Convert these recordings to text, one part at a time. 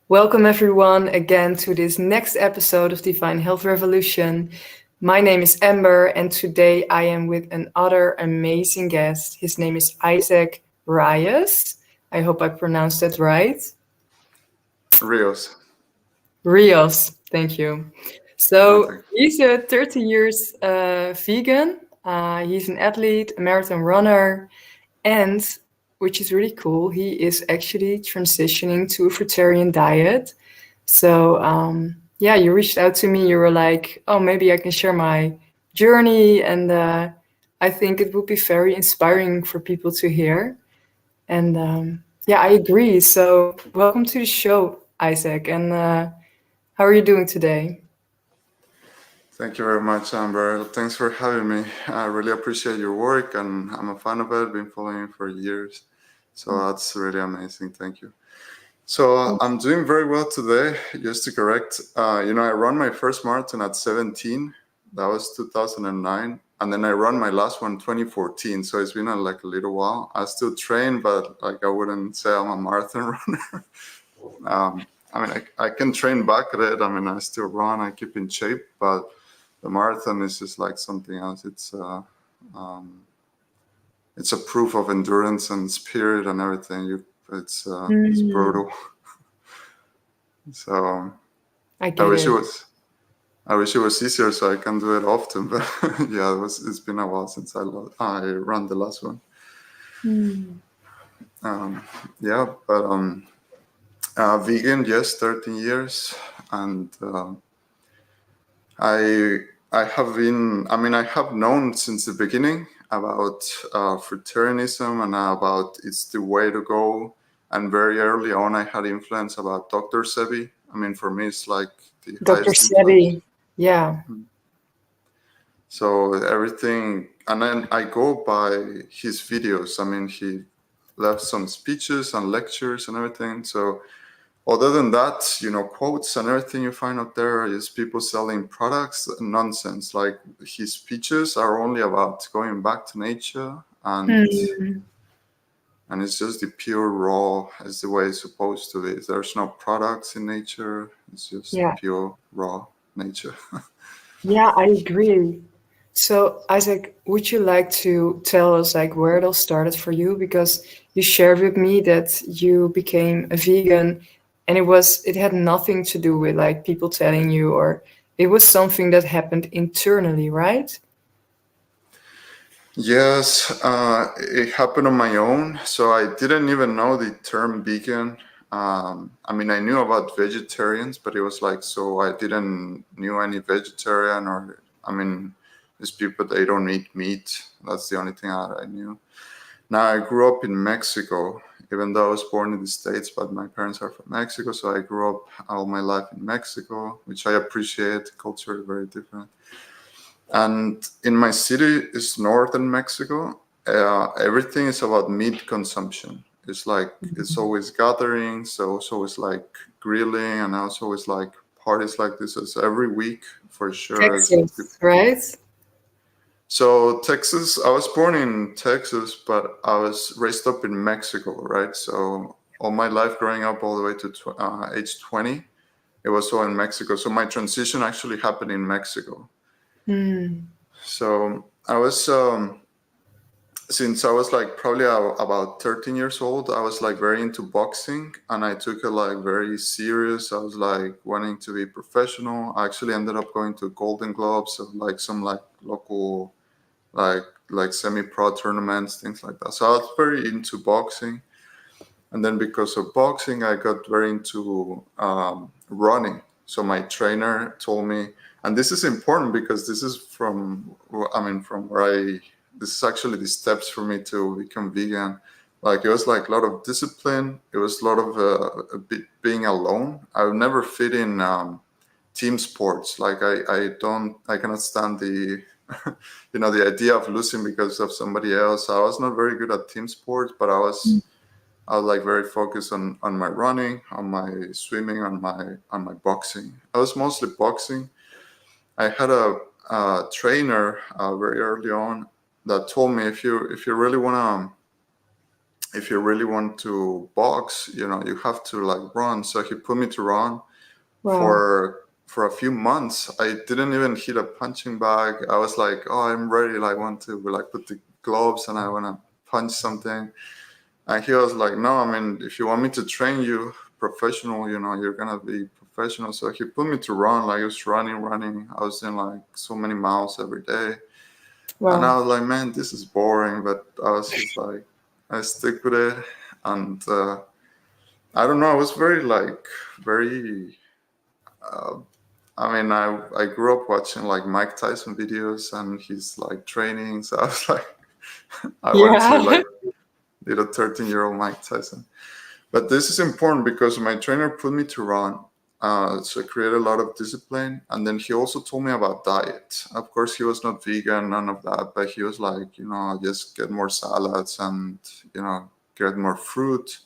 Welcome everyone again to this next episode of Divine Health Revolution. My name is Amber and today I am with another amazing guest. His name is Isaac Rios. I hope I pronounced that right. Rios. Rios, thank you. No, So thank he's a 30 years vegan. He's an athlete, a marathon runner, and which is really cool, he is actually transitioning to a fruitarian diet. So yeah, you reached out to me. You were like, "Oh, maybe I can share my journey," and I think it would be very inspiring for people to hear. And yeah, I agree. So welcome to the show, Isaac. And how are you doing today? Thank you very much, Amber. Thanks for having me. I really appreciate your work, and I'm a fan of it. Been following it for years, so that's really amazing. Thank you. So I'm doing very well today. Just to correct, I run my first marathon at 17. That was 2009, and then I run my last one 2014. So it's been like a little while. I still train, but like I wouldn't say I'm a marathon runner. I can train back at it. I mean, I still run. I keep in shape, but the marathon is just like something else. Um, it's a proof of endurance and spirit and everything. It's Mm, brutal. So I I get wish it it. was. I wish it was easier so I can do it often. But yeah, it's been a while since I ran the last one. Mm. Um, yeah, but vegan, yes, 13 years, and I I have been. I mean, I have known since the beginning about fruitarianism and about it's the way to go. And very early on, I had influence about Dr. Sebi. I mean, for me, it's like the Dr. highest influence. Sebi. Yeah. So everything, and then I go by his videos. I mean, he left some speeches and lectures and everything. So other than that, quotes and everything you find out there is people selling products, nonsense. Like his speeches are only about going back to nature, Mm. and it's just the pure raw is the way it's supposed to be. There's no products in nature. It's just Yeah. pure raw nature. Yeah, I agree. So, Isaac, would you like to tell us like where it all started for you? Because you shared with me that you became a vegan and it had nothing to do with like people telling you, or it was something that happened internally, right? Yes, it happened on my own. So I didn't even know the term vegan. I mean, I knew about vegetarians, but it was like, so I didn't knew any vegetarian or, I mean, these people, they don't eat meat. That's the only thing I knew. Now, I grew up in Mexico, even though I was born in the States, but my parents are from Mexico. So I grew up all my life in Mexico, which I appreciate. Culture is very different. And in my city is northern Mexico. Everything is about meat consumption. It's like it's always gatherings, so it's always like grilling, and also always like parties like this. It's every week for sure. Texas, right? So Texas, I was born in Texas, but I was raised up in Mexico, right? So all my life growing up, all the way to age 20, it was all in Mexico. So my transition actually happened in Mexico. Mm. So I was since I was like probably about 13 years old, I was like very into boxing, and I took it like very serious. I was like wanting to be professional. I actually ended up going to Golden Globes, so like some like local like semi-pro tournaments, things like that. So I was very into boxing, and then because of boxing, I got very into running. So my trainer told me, and this is important because this is from where this is actually the steps for me to become vegan. Like it was like a lot of discipline. It was a lot of a bit being alone. I would never fit in team sports. Like I cannot stand the, the idea of losing because of somebody else. I was not very good at team sports, but I was like very focused on my running, on my swimming, on my boxing. I was mostly boxing. I had a trainer very early on that told me if you really want if you really want to box, you know, you have to like run. So he put me to run Wow. for a few months. I didn't even hit a punching bag. I was like, oh, I'm ready. Like, want to like put the gloves and I want to punch something. And he was like, no, I mean, if you want me to train you professional, you know, you're gonna be professional. So he put me to run. Like, I was running. I was in like so many miles every day. And I Wow. was like, man, this is boring. But I was just like, I stick with it. And I don't know. I was very like very. Uh, I mean, I grew up watching like Mike Tyson videos and he's like training. So I was like, I wanted to be Yeah. like little 13-year-old Mike Tyson. But this is important because my trainer put me to run. So I created a lot of discipline. And then he also told me about diet. Of course, he was not vegan, none of that. But he was like, you know, just get more salads and, you know, get more fruit.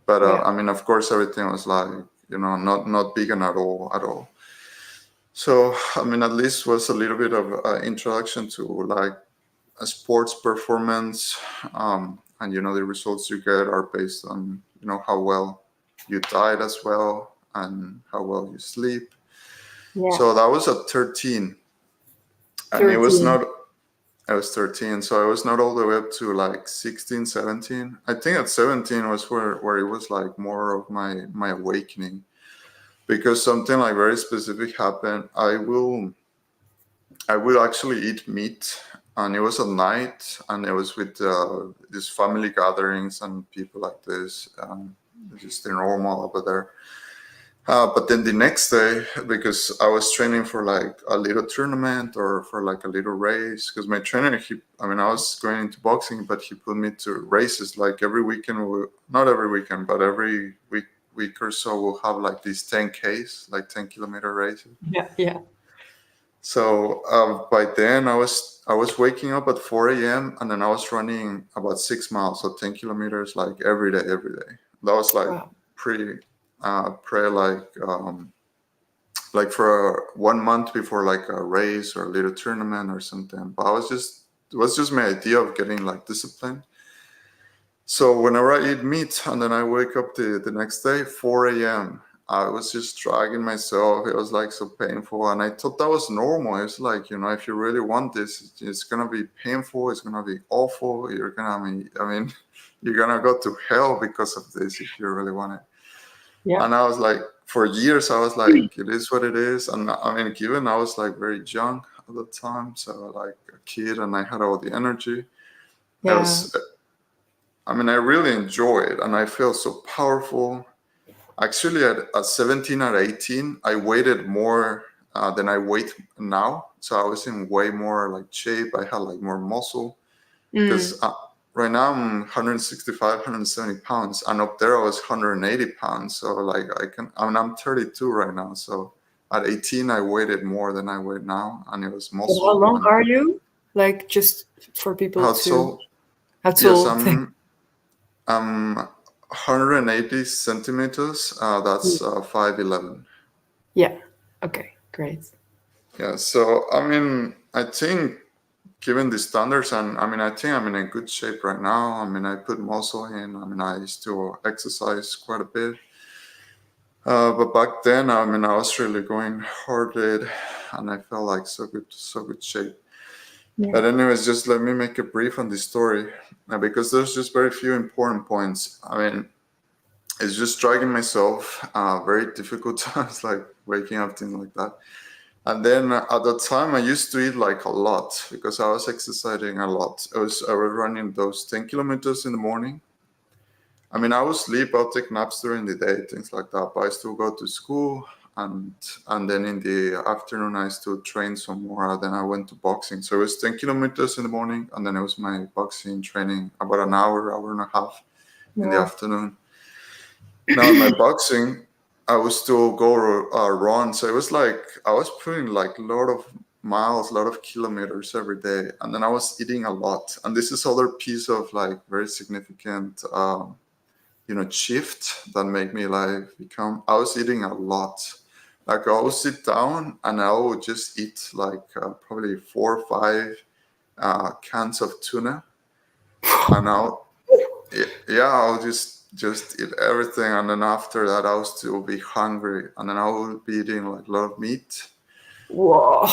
But Yeah. I mean, of course, everything was like, you know, not vegan at all, at all. So, I mean, at least was a little bit of introduction to like a sports performance, and you know the results you get are based on you know how well you diet as well and how well you sleep. Yeah. So that was at 13, and it was 13. not. I was 13, so I was not all the way up to like 16, 17. I think at 17 was where it was like more of my awakening because something like very specific happened. I will actually eat meat, and it was at night, and it was with these family gatherings and people like this, just the normal over there. But then the next day, because I was training for like a little tournament or for like a little race, because my trainer, I mean, I was going into boxing, but he put me to races like every weekend. Not every weekend, but every week or so, we'll have like these 10Ks, like 10-kilometer races. Yeah. Yeah. So by then I was waking up at 4 a.m. and then I was running about 6 miles, so 10 kilometers, like every day, every day. That was like Wow. pretty, pre like for 1 month before like a race or a little tournament or something. But it was just my idea of getting like disciplined. So whenever I eat meat and then I wake up the next day, 4 a.m., I was just dragging myself. It was like so painful. And I thought that was normal. It's like, you know, if you really want this, it's going to be painful. It's going to be awful. You're going to, I mean, you're going to go to hell because of this if you really want it. Yeah. And I was like, for years, I was like, it is what it is. And I mean, given I was like very young at the time, so like a kid and I had all the energy. I Yeah. was I mean, I really enjoy it and I feel so powerful. Actually, at 17 or 18, I weighted more than I weight now. So I was in way more like shape. I had like more muscle because Mm. right now I'm 165, 170 pounds. And up there I was 180 pounds. So like I mean, I'm 32 right now. So at 18, I weighted more than I weigh now. And it was And how muscle. long And are you? Like, just for people how to. tall? How Yes, tall? I'm 180 centimeters. That's 5'11". Yeah. Okay. Great. Yeah. So I mean, I think given the standards, and I mean, I think I'm in a good shape right now. I mean, I put muscle in. I mean, I still exercise quite a bit. But back then, I mean, I was really going hard at it, and I felt like so good shape. Yeah. But anyways, just let me make a brief on this story, because there's just very few important points. I mean, it's just dragging myself, very difficult times, like waking up, things like that. And then at that time, I used to eat like a lot because I was exercising a lot. I was running those 10 kilometers in the morning. I mean, I would sleep, I'll take naps during the day, things like that. But I still go to school, and then in the afternoon, I still train some more. Then I went to boxing. So it was 10 kilometers in the morning, and then it was my boxing training about an hour and a half in the Wow. afternoon. Now in my boxing, I would still go run. So it was like I was putting like a lot of miles, a lot of kilometers every day, and then I was eating a lot. And this is other piece of like very significant, shift that made me like become. I was eating a lot. Like I would sit down and I would just eat like probably 4 or 5 cans of tuna, and I'll. yeah, I'll just eat everything, and then after that I'll still be hungry, and then I will be eating like a lot of meat. Whoa.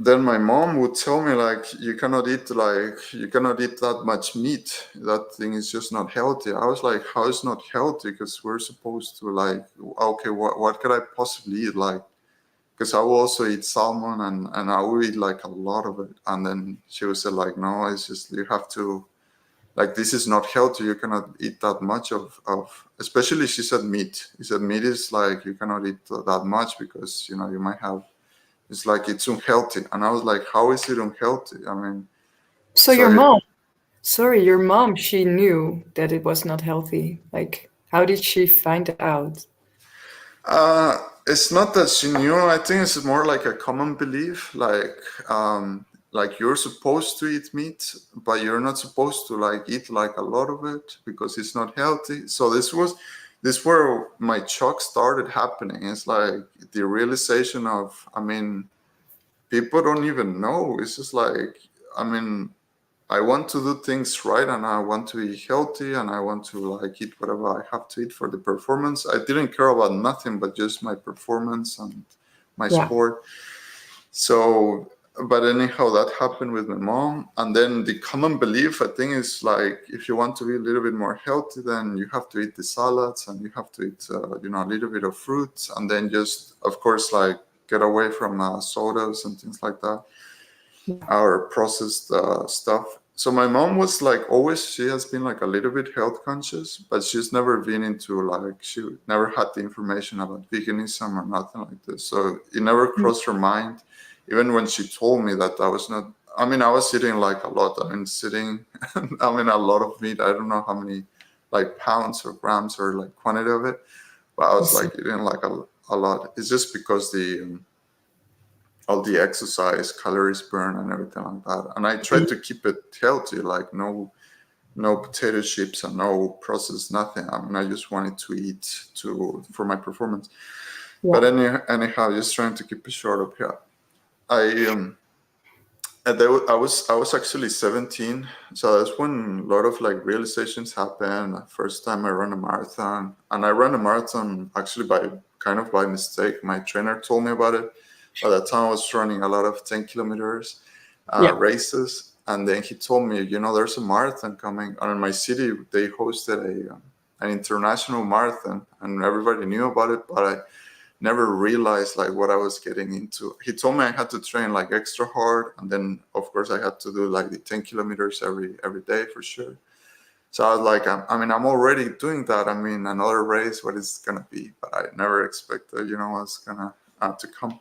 Then my mom would tell me like you cannot eat that much meat. That thing is just not healthy. I was like, how is not healthy? Because we're supposed to like, okay, what could I possibly eat? Like, because I will also eat salmon, and I will eat like a lot of it. And then she would say like, no, it's just you have to, like, this is not healthy. You cannot eat that much of especially she said meat. She said meat is like you cannot eat that much because you might have, it's like it's unhealthy. And I was like, how is it unhealthy? I mean, So so your mom, sorry, your mom, she knew that it was not healthy. Like, how did she find out? it's not that she knew. I think it's more like a common belief, like you're supposed to eat meat, but you're not supposed to like eat like a lot of it because it's not healthy. So this where my shock started happening. It's like the realization of, I mean, people don't even know. It's just like, I mean, I want to do things right, and I want to be healthy, and I want to like eat whatever I have to eat for the performance. I didn't care about nothing but just my performance and my Yeah. sport. So, but anyhow, that happened with my mom. And then the common belief, I think, is like if you want to be a little bit more healthy, then you have to eat the salads, and you have to eat, a little bit of fruits, and then just, of course, like get away from sodas and things like that, Yeah. our processed stuff. So my mom was like always, she has been like a little bit health conscious, but she's never been into like, she never had the information about veganism or nothing like this. So it never Mm. crossed her mind. Even when she told me that I was not, I mean, I was eating like a lot. I mean, sitting, I mean, a lot of meat. I don't know how many like pounds or grams or like quantity of it, but I I was see. like eating like a lot. It's just because all the exercise, calories burn, and everything like that. And I try to keep it healthy, like no potato chips and no processed nothing. I mean, I just wanted to eat for my performance. Yeah. But anyhow, just trying to keep it short up here. I I was actually 17, so that's when a lot of like realizations happened. First time I ran a marathon, and I ran a marathon actually by mistake. My trainer told me about it. By that time, I was running a lot of 10 kilometers Yeah. races, and then he told me, there's a marathon coming, and in my city they hosted an international marathon, and everybody knew about it, but I never realized like what I was getting into. He told me I had to train like extra hard, and then of course I had to do like the 10 kilometers every day for sure. So I was like, I'm already doing that. I mean, another race, what is it gonna be? But I never expected, what's gonna to come.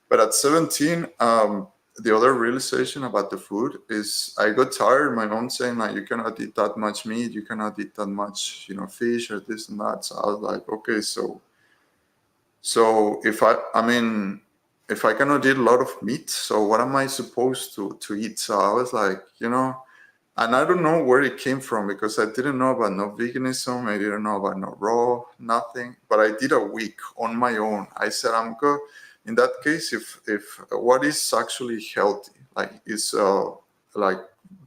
But at 17, the other realization about the food is I got tired. My mom saying like, you cannot eat that much meat, you cannot eat that much, fish or this and that. So I was like, okay, so if I cannot eat a lot of meat, so what am I supposed to eat? So I was like, and I don't know where it came from because I didn't know about no veganism, I didn't know about no raw, nothing. But I did a week on my own. I said I'm good. In that case, if what is actually healthy, like is like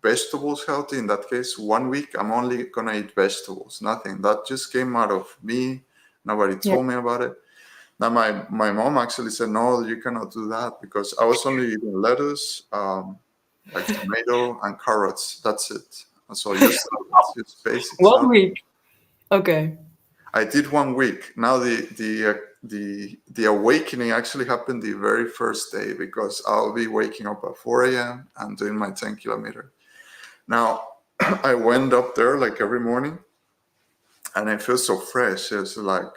vegetables healthy? In that case, 1 week I'm only gonna eat vegetables, nothing. That just came out of me. Nobody Yeah. told me about it. Now, my mom actually said, no, you cannot do that because I was only eating lettuce, like tomato and carrots. That's it. So just basic One stuff. week. Okay. I did 1 week. Now the awakening actually happened the very first day because I'll be waking up at 4 a.m. and doing my 10 kilometer. Now I went up there like every morning, and I feel so fresh. It's like,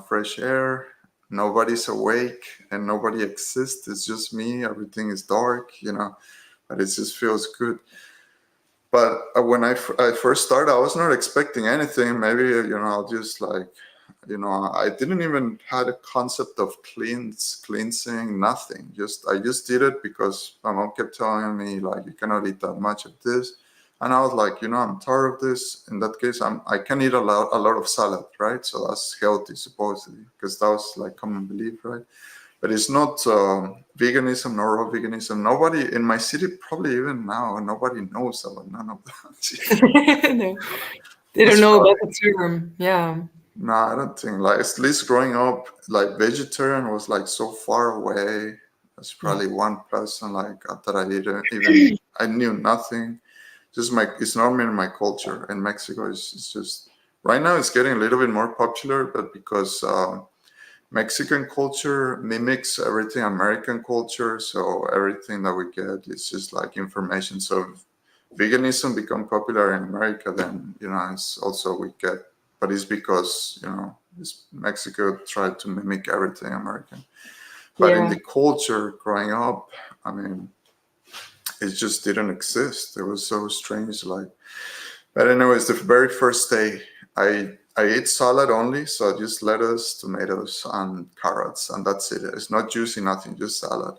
fresh air. Nobody's awake and nobody exists. It's just me. Everything is dark, but it just feels good. But when I first started, I was not expecting anything. Maybe, I'll just like, I didn't even had a concept of cleansing, nothing. I just did it because my mom kept telling me like, you cannot eat that much of this. And I was like, I'm tired of this. In that case, I can eat a lot of salad, right? So that's healthy, supposedly, because that was like common belief, right? But it's not veganism nor raw veganism. Nobody in my city, probably even now, nobody knows about none of that. No. They don't It's know probably about the term. Yeah. no, I don't think like at least growing up, like vegetarian was like so far away. There's Yeah. probably one person like that I didn't even I knew nothing. Just my it's not in my culture. In Mexico, it's just right now it's getting a little bit more popular, but because Mexican culture mimics everything American culture, so everything that we get is just like information. So if veganism become popular in America, then it's also we get, but it's because Mexico tried to mimic everything American. But in Yeah. the culture growing up, I mean, it just didn't exist. It was so strange, like. But anyways, the very first day, I ate salad only, so just lettuce, tomatoes, and carrots, and that's it. It's not juicy, nothing, just salad.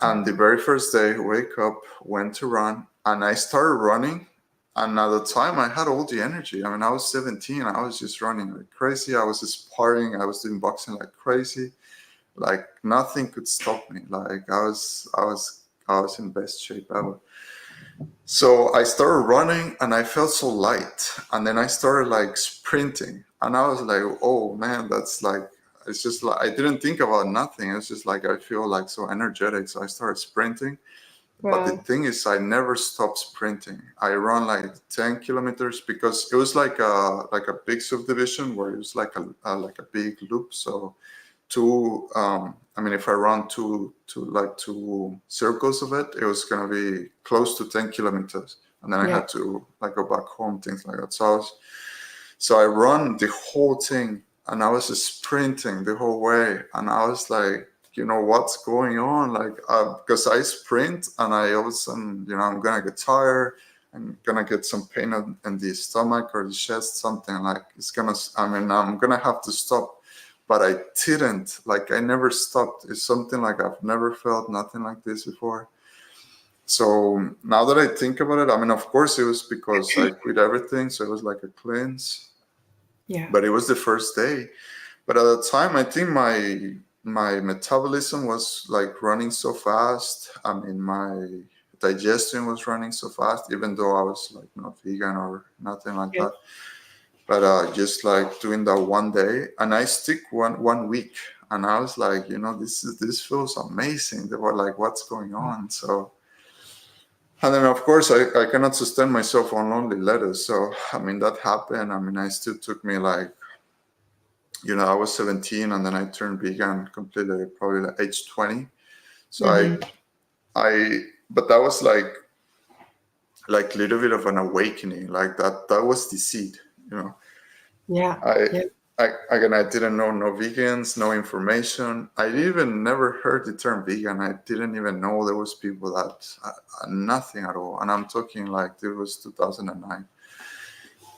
And the very first day, wake up, went to run, and I started running. And at the time, I had all the energy. I mean, I was 17. I was just running like crazy. I was sparring. I was doing boxing like crazy. Like nothing could stop me. Like I was in best shape ever. So I started running and I felt so light. And then I started like sprinting. And I was like, oh man, that's like, it's just like, I didn't think about nothing. It's just like, I feel like so energetic. So I started sprinting. But the Wow. thing is, I never stopped sprinting. I run like 10 kilometers because it was like a big subdivision where it was like a big loop. So I mean, if I run two circles of it, it was gonna be close to 10 kilometers, and then I Yeah. had to like go back home, things like that. So I run the whole thing, and I was just sprinting the whole way, and I was like, what's going on? Like, because I sprint, and I all of a sudden, I'm gonna get tired. I'm gonna get some pain in the stomach or the chest, something like it's gonna. I mean, I'm gonna have to stop, but I didn't. Like, I never stopped. It's something like I've never felt nothing like this before. So now that I think about it, I mean, of course, it was because I quit everything, so it was like a cleanse, Yeah. but it was the first day. But at the time, I think my metabolism was like running so fast. I mean, my digestion was running so fast, even though I was like not vegan or nothing like Yeah. that. But just like doing that one day, and I stick one week, and I was like, this feels amazing. They were like, what's going on? So. And then, of course, I cannot sustain myself on only lettuce. So, I mean, that happened. I mean, I still took me like I was 17 and then I turned vegan completely, probably like age 20. So Mm-hmm. but that was like a little bit of an awakening. Like that was the seed, you know. Yeah. I, Yeah. again, I didn't know no vegans, no information. I even never heard the term vegan. I didn't even know there was people that nothing at all. And I'm talking like it was 2009.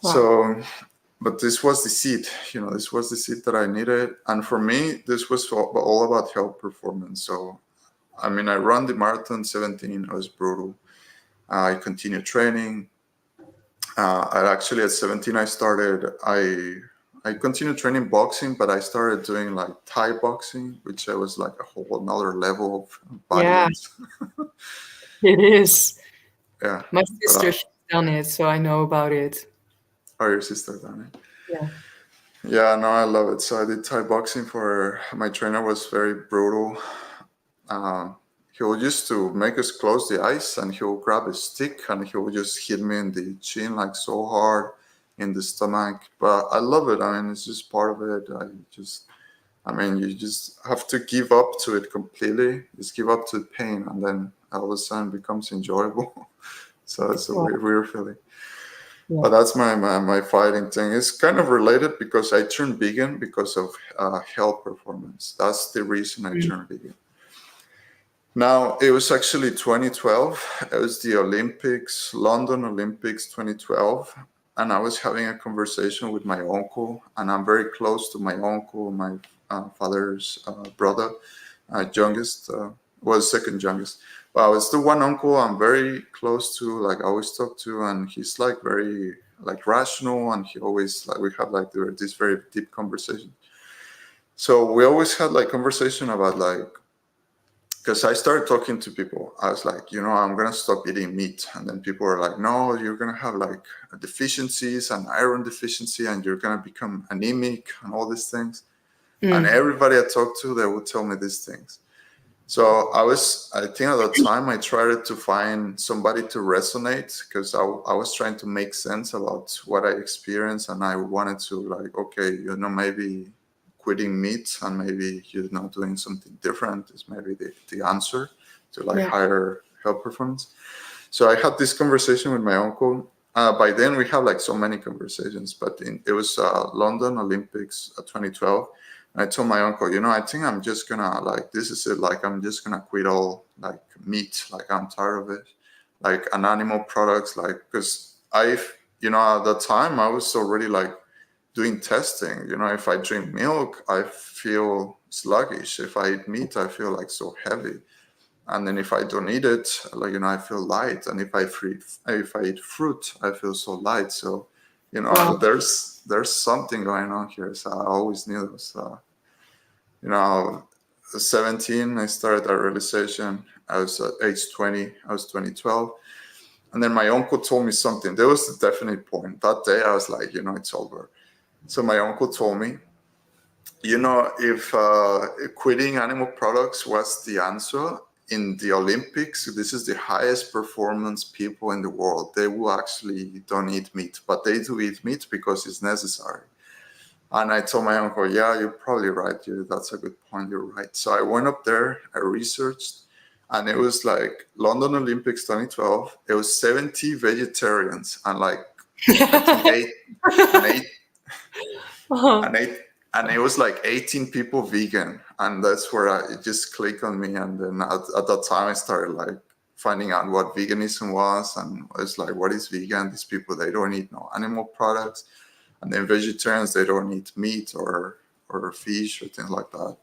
Wow. So, but this was the seed, this was the seed that I needed. And for me, this was all about health performance. So, I mean, I ran the marathon 17, it was brutal. I continued training. I actually, at 17, I continued training boxing, but I started doing like Thai boxing, which I was like a whole another level of Yeah. violence. It is. Yeah. My But sister, she's done it, so I know about it. your sister done it? Yeah. Yeah, no, I love it. So I did Thai boxing for my trainer was very brutal. Um, he'll used to make us close the eyes and he'll grab a stick and he'll just hit me in the chin like so hard in the stomach. But I love it. I mean, it's just part of it. I mean, you just have to give up to it completely. Just give up to the pain and then all of a sudden it becomes enjoyable. So it's a Wow. weird feeling. Yeah. But that's my fighting thing. It's kind of related because I turned vegan because of health performance. That's the reason I Mm. turned vegan. Now, it was actually 2012. It was the Olympics, London Olympics 2012. And I was having a conversation with my uncle, and I'm very close to my uncle, my father's brother, youngest, was second youngest. But I was the one uncle I'm very close to, like I always talk to, and he's like very like rational, and he always like we had like this very deep conversation. So we always had like conversation about like because I started talking to people. I was like, I'm gonna stop eating meat, and then people were like, no, you're gonna have like deficiencies and iron deficiency, and you're gonna become anemic and all these things. And everybody I talked to, they would tell me these things. So I think at the time I tried to find somebody to resonate, because I was trying to make sense about what I experienced, and I wanted to like, okay, maybe quitting meat and maybe doing something different is maybe the answer to like higher health performance. So I had this conversation with my uncle. By then we had like so many conversations, but it was London Olympics 2012. And I told my uncle, I think I'm just gonna like, this is it. Like, I'm just gonna quit all like meat. Like, I'm tired of it. Like, and animal products, like, because at the time I was already like doing testing. If I drink milk, I feel sluggish. If I eat meat, I feel like so heavy. And then if I don't eat it, like, I feel light. And if I eat fruit, I feel so light. So, Wow. there's something going on here. So I always knew this. 17, I started that realization. I was at age 20. I was 2012. And then my uncle told me something. There was a definite point. That day, I was like, it's over. So my uncle told me, if quitting animal products was the answer in the Olympics, this is the highest performance people in the world. They will actually don't eat meat, but they do eat meat because it's necessary. And I told my uncle, yeah, you're probably right. That's a good point. You're right. So I went up there, I researched, and it was like London Olympics 2012. It was 70 vegetarians and like, I think eight and eight and it was like 18 people vegan, and that's where it just clicked on me. And then at that time I started like finding out what veganism was, and I was like, what is vegan? These people, they don't eat no animal products. And then vegetarians, they don't eat meat or fish or things like that.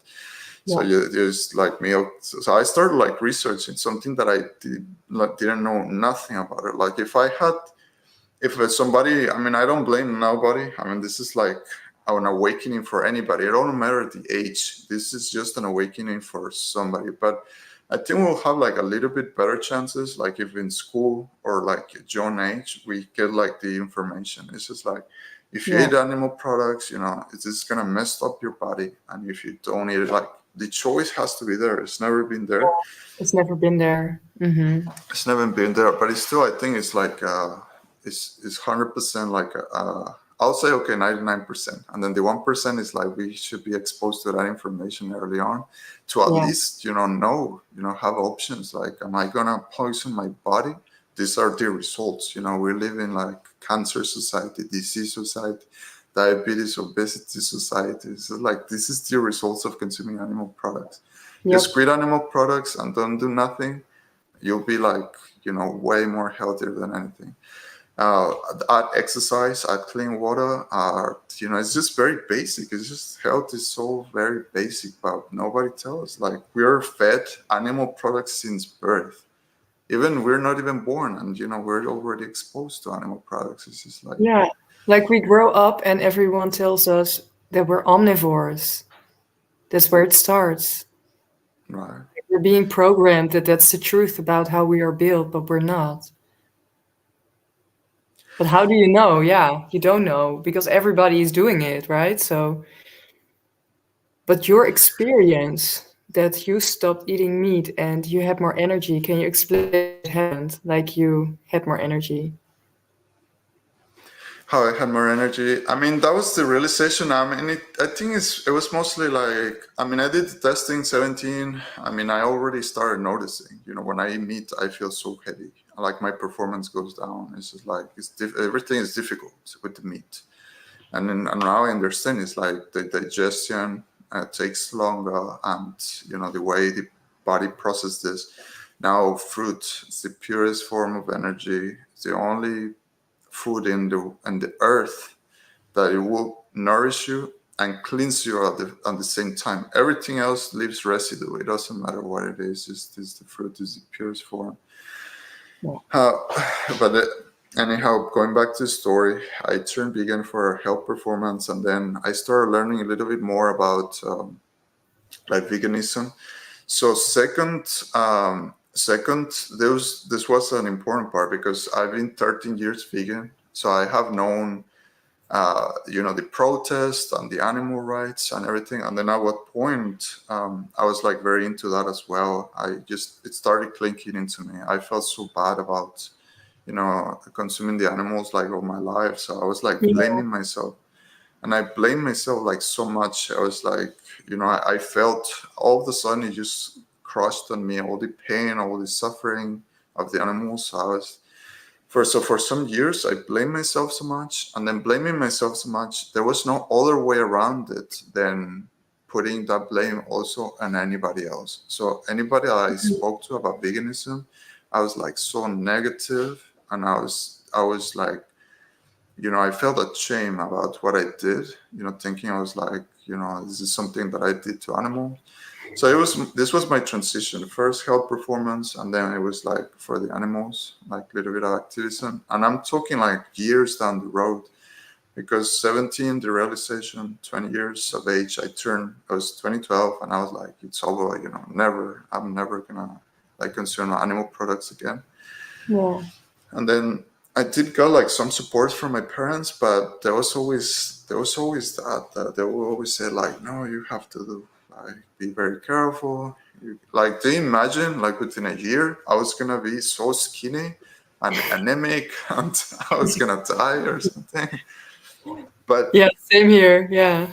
So there's like milk. So I started like researching something that I didn't know nothing about it. Like if somebody, I mean, I don't blame nobody. I mean, this is like an awakening for anybody. It don't matter the age. This is just an awakening for somebody. But I think we'll have like a little bit better chances. Like if in school or like young age, we get like the information. It's just like, if you eat animal products, it's just gonna mess up your body. And if you don't eat it, like, the choice has to be there. It's never been there. It's never been there. It's never been there, but it's still, I think it's like it's 100% like I'll say okay, 99%, and then the 1% is like we should be exposed to that information early on to at least have options. Like, am I gonna poison my body? These are the results. We live in like cancer society, disease society, diabetes, obesity society. So like, this is the results of consuming animal products. Just quit animal products and don't do nothing. You'll be like, way more healthier than anything. Add exercise, add clean water. It's just very basic. It's just, health is so very basic, but nobody tells us. Like, we're fed animal products since birth. Even we're not even born, and we're already exposed to animal products. It's just like, like we grow up and everyone tells us that we're omnivores. That's where it starts. right. We're being programmed that that's the truth about how we are built, but we're not. But how do you know? Yeah, you don't know because everybody is doing it, right? So, but your experience that you stopped eating meat and you had more energy, can you explain what happened? Like you had more energy. How I had more energy. I mean, that was the realization. I mean, I think it was mostly like, I mean, I did the testing 17. I mean, I already started noticing, when I eat meat, I feel so heavy. Like, my performance goes down. It's just like, everything is difficult with the meat. And now I understand it's like the digestion takes longer, and, the way the body processes this. Now, fruit is the purest form of energy. It's the only food in the earth that it will nourish you and cleanse you at the same time. Everything else leaves residue. It doesn't matter what it is. The fruit is the purest form. But anyhow, going back to the story, I turned vegan for health performance, and then I started learning a little bit more about like veganism. So second, this was an important part because I've been 13 years vegan, so I have known the protest and the animal rights and everything. And then at what point I was like very into that as well. It started clinking into me. I felt so bad about, consuming the animals like all my life. So I was like Yeah. blaming myself. And I blamed myself like so much. I was like, I felt all of a sudden it just crushed on me, all the pain, all the suffering of the animals. So I was for some years I blamed myself so much, and then blaming myself so much, there was no other way around it than putting that blame also on anybody else. So anybody I spoke to about veganism, I was like so negative, and I was like, I felt that shame about what I did, thinking I was like, this is something that I did to animals. So this was my transition. First health performance, and then it was like for the animals, like a little bit of activism. And I'm talking like years down the road, because 17, the realization, 20 years of age, I was 2012, and I was like, it's over, I'm never gonna like consume animal products again. Yeah. And then I did got like some support from my parents, but there was always that they will always say like, no, you have to do like be very careful. Like they imagine like within a year I was gonna be so skinny and anemic and I was gonna die or something. But Yeah, same here. Yeah.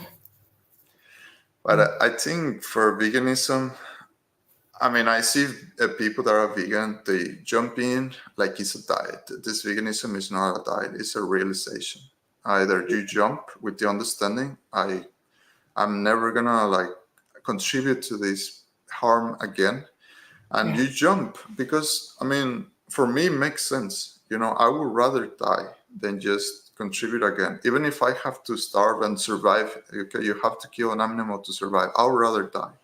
I think for veganism, I mean, I see people that are vegan, they jump in like it's a diet. This veganism is not a diet, it's a realization. Either you jump with the understanding, I'm never gonna like contribute to this harm again. And Yeah. you jump because, I mean, for me, it makes sense. I would rather die than just contribute again. Even if I have to starve and survive, okay, you have to kill an animal to survive. I would rather die,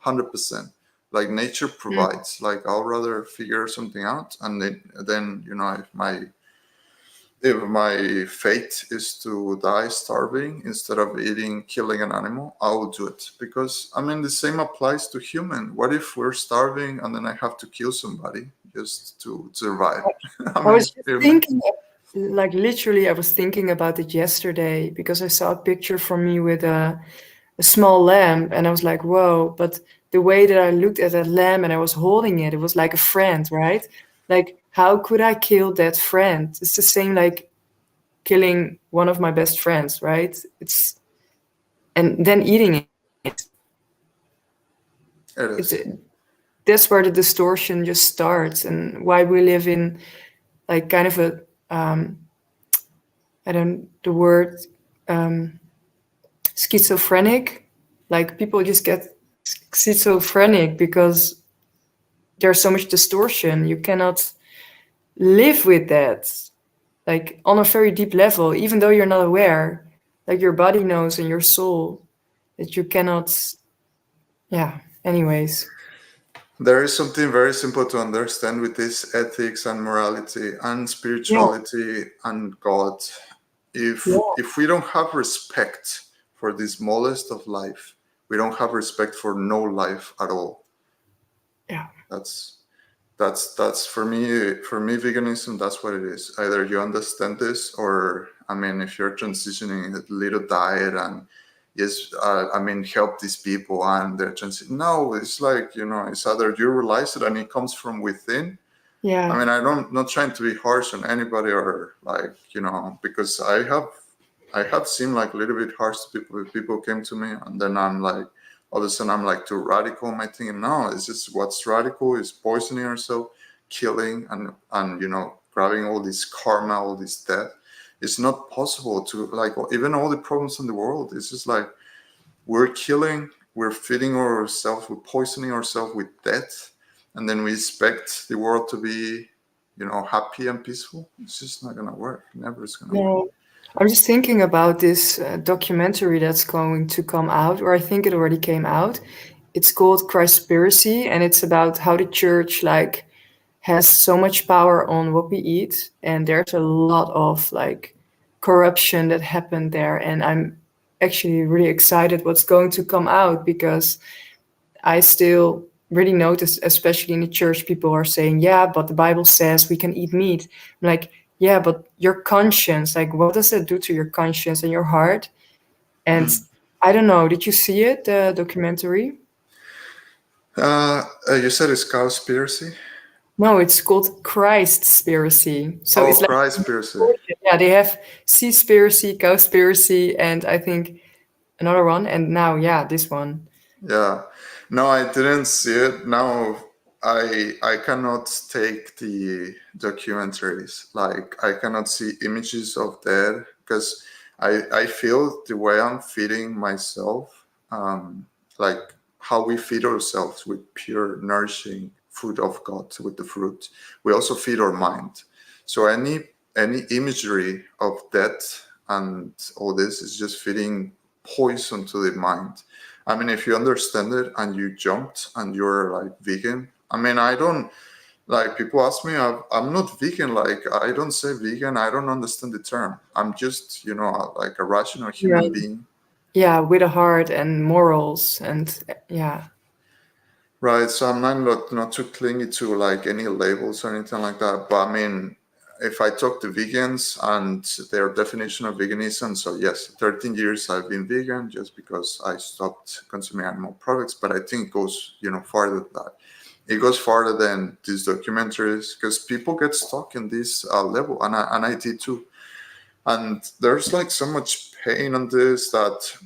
100%. Like nature Mm. provides. Like I'll rather figure something out, and then if my fate is to die starving instead of killing an animal, I will do it. Because I mean, the same applies to human. What if we're starving and then I have to kill somebody just to survive? I I mean, was just thinking, like literally, I was thinking about it yesterday because I saw a picture from me with a small lamb, and I was like, whoa. But the way that I looked at that lamb and I was holding it, it was like a friend, right? Like, how could I kill that friend? It's the same like killing one of my best friends, right? It's and then eating it. it It's is. that's where the distortion just starts, and why we live in like kind of a I don't the word um, schizophrenic. Like people just get schizophrenic because there's so much distortion. You cannot live with that, like on a very deep level, even though you're not aware. Like your body knows and your soul that you cannot. Yeah. Anyways. There is something very simple to understand with this ethics and morality and Yeah. spirituality and God. If Yeah. if we don't have respect for the smallest of life, we don't have respect for no life at all. Yeah. That's that's for me veganism, that's what it is. Either you understand this, or I mean, if you're transitioning a little diet and yes, I mean, help these people and they're transitioning. No, it's like, it's either you realize it and it comes from within. I Yeah. mean, I don't not trying to be harsh on anybody, or like, because I have seemed like a little bit harsh to people if people came to me and then I'm like, all of a sudden I'm like too radical in my thinking. No, it's just what's radical is poisoning yourself, killing, and grabbing all this karma, all this death. It's not possible to like even all the problems in the world. It's just like we're killing, we're feeding ourselves, we're poisoning ourselves with death, and then we expect the world to be, happy and peaceful. It's just not gonna work. Never is gonna work. No. I'm just thinking about this documentary that's going to come out, or I think it already came out. It's called Christspiracy, and it's about how the church like has so much power on what we eat, and there's a lot of like corruption that happened there. And I'm actually really excited what's going to come out because I still really noticed, especially in the church, people are saying, yeah, but the Bible says we can eat meat. I'm like, yeah, but your conscience, like, what does that do to your conscience and your heart? And I don't know, did you see it, the documentary? You said it's Cowspiracy? No, it's called Christspiracy. So Oh, it's like, Christspiracy. yeah, they have Seaspiracy, Cowspiracy, and I think another one. And now, yeah, this one. Yeah. No, I didn't see it. Now I cannot take the documentaries. Like I cannot see images of that because I feel the way I'm feeding myself, like how we feed ourselves with pure nourishing food of God with the fruit. We also feed our mind. So any imagery of that and all this is just feeding poison to the mind. I mean, if you understand it and you jumped and you're like vegan, I mean, I don't like people ask me, I'm not vegan. Like, I don't say vegan. I don't understand the term. I'm just, like a rational human Right. being. Yeah, with a heart and morals and yeah. Right. So I'm not too clingy to like any labels or anything like that. But I mean, if I talk to vegans and their definition of veganism, so yes, 13 years I've been vegan just because I stopped consuming animal products. But I think it goes, farther than that. It goes farther than these documentaries because people get stuck in this level, and I did too. And there's like so much pain on this that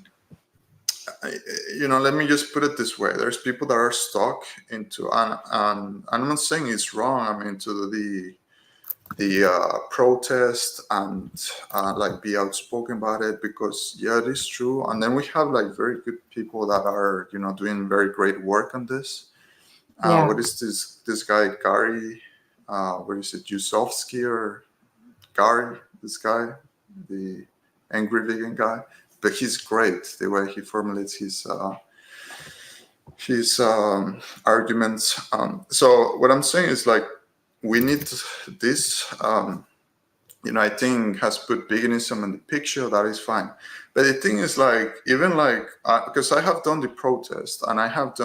let me just put it this way: there's people that are stuck into, and I'm not saying it's wrong. I mean, to the protest and like be outspoken about it because yeah, it is true. And then we have like very good people that are doing very great work on this. Yeah. What is this guy Gary? What is it, Yusovsky or Gary? This guy, the angry vegan guy, but he's great the way he formulates his arguments. So what I'm saying is like we need this. I think has put veganism in the picture. That is fine, but the thing is like even like because I have done the protest and I have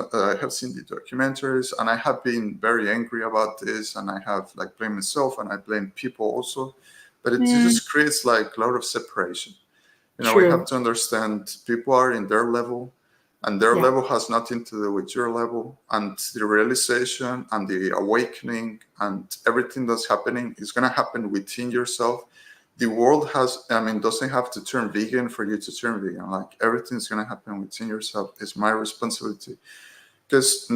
seen the documentaries and I have been very angry about this and I have like blamed myself and I blame people also, but it Mm, just creates like a lot of separation. We have true. to understand people are in their level and their Yeah. level has nothing to do with your level. And the realization and the awakening and everything that's happening is going to happen within yourself. The world doesn't have to turn vegan for you to turn vegan. Like everything's going to happen within yourself. It's my responsibility because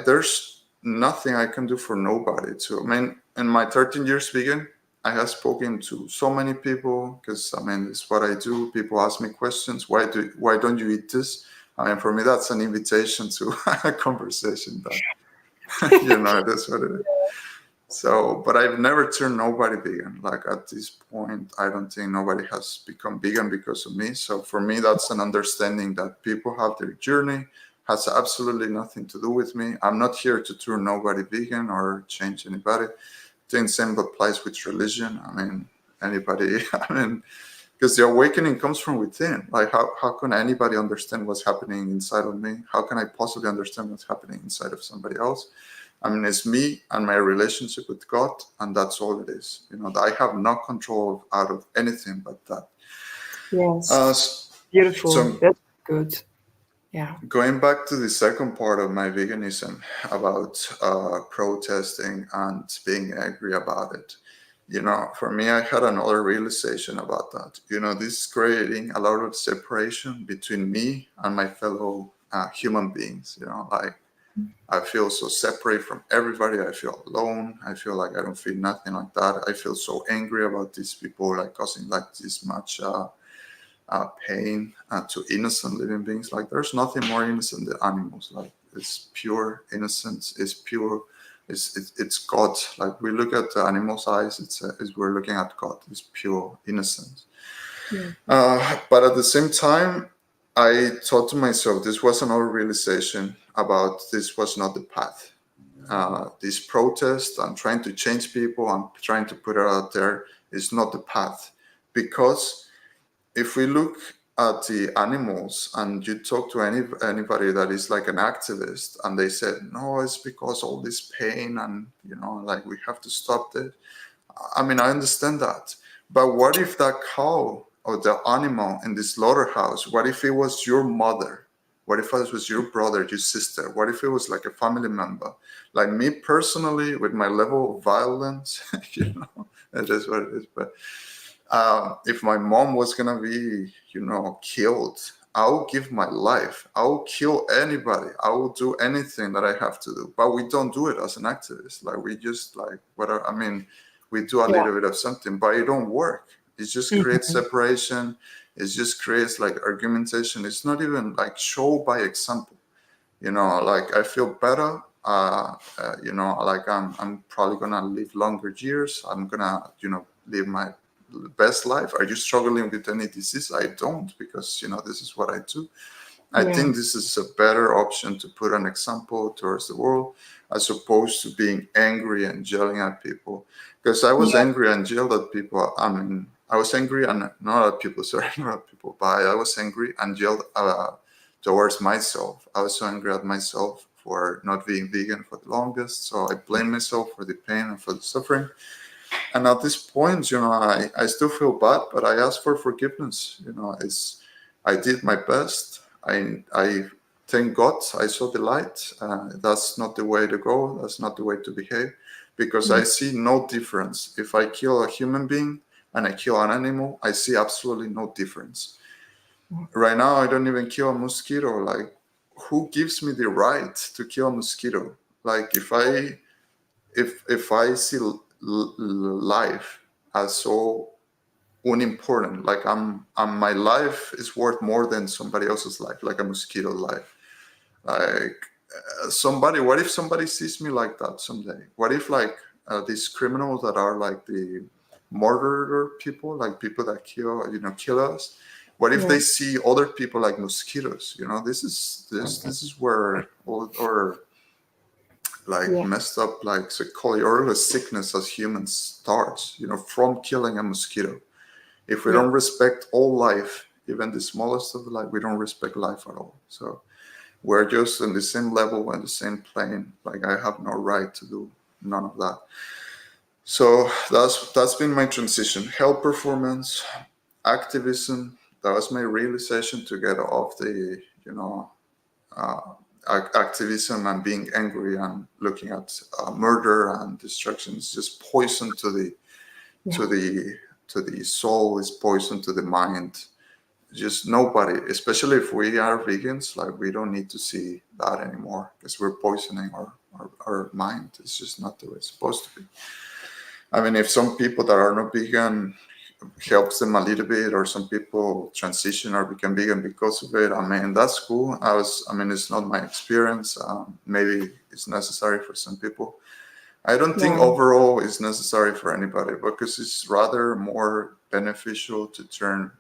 there's nothing I can do for nobody. I mean, in my 13 years vegan, I have spoken to so many people because it's what I do. People ask me questions. Why don't you eat this? I mean, for me, that's an invitation to a conversation. That that's what it is. So, but I've never turned nobody vegan. Like at this point, I don't think nobody has become vegan because of me. So for me, that's an understanding that people have their journey, has absolutely nothing to do with me. I'm not here to turn nobody vegan or change anybody. I think same applies with religion. I mean, anybody, because the awakening comes from within. Like how can anybody understand what's happening inside of me? How can I possibly understand what's happening inside of somebody else? I mean, it's me and my relationship with God, and that's all it is. I have no control out of anything but that. Yes. Uh, Beautiful. so That's good. Yeah. going back to the second part of my veganism about protesting and being angry about it, for me, I had another realization about that. This is creating a lot of separation between me and my fellow human beings. Like I feel so separate from everybody. I feel alone. I feel like I don't feel nothing like that. I feel so angry about these people like causing like this much pain to innocent living beings. Like there's nothing more innocent than animals. Like it's pure innocence. It's pure. It's God. Like we look at the animal's eyes. It's we're looking at God. It's pure innocence. Yeah. But at the same time, I thought to myself, this was another realization about this was not the path. This protest and trying to change people and trying to put it out there is not the path. Because if we look at the animals and you talk to anybody that is like an activist and they said, no, it's because all this pain and, you know, like we have to stop it. I mean, I understand that. But what if that cow or the animal in the slaughterhouse, what if it was your mother? What if it was your brother, your sister? What if it was like a family member? Like me personally, with my level of violence, you know, it is what it is. But if my mom was gonna be, you know, killed, I'll give my life. I'll kill anybody. I will do anything that I have to do. But we don't do it as an activist. Like we just like whatever. I mean, we do a Yeah. little bit of something, but it don't work. It just creates Mhm. separation. It just creates like argumentation. It's not even like show by example. You know, like I feel better. You know, like I'm probably gonna live longer years. I'm gonna, you know, live my best life. Are you struggling with any disease? I don't, because, you know, this is what I do. I Yeah. think this is a better option to put an example towards the world as opposed to being angry and yelling at people. Because I was Yeah. angry and yelled at people. I mean, I was angry and not at people, sorry, not at people, but I was angry and yelled towards myself. I was so angry at myself for not being vegan for the longest. So I blame myself for the pain and for the suffering. And at this point, you know, I still feel bad, but I ask for forgiveness. You know, I did my best. I thank God I saw the light. That's not the way to go. That's not the way to behave, because I see no difference. If I kill a human being and I kill an animal, I see absolutely no difference. Right now, I don't even kill a mosquito. Like, who gives me the right to kill a mosquito? Like, if I see life as so unimportant, like my life is worth more than somebody else's life, like a mosquito life. Like somebody, what if somebody sees me like that someday? What if like these criminals that are like the murderer people, like people that kill, you know, kill us? What if Yeah. they see other people like mosquitoes? You know, this is where or like Yeah. messed up like psychology or a sickness as humans starts, you know, from killing a mosquito. If we Yeah. don't respect all life, even the smallest of the life, we don't respect life at all. So we're just on the same level and the same plane. Like I have no right to do none of that. So that's been my transition. Health performance, activism. That was my realization to get off the, you know, uh, activism and being angry and looking at murder and destruction is just poison to the Yeah. to the to the soul, is poison to the mind. Just nobody, especially if we are vegans, like we don't need to see that anymore because we're poisoning our mind. It's just not the way it's supposed to be. I mean, if some people that are not vegan helps them a little bit, or some people transition or become vegan because of it, I mean, that's cool. I mean, it's not my experience. Maybe it's necessary for some people. I don't think Yeah. overall it's necessary for anybody, because it's rather more beneficial to turn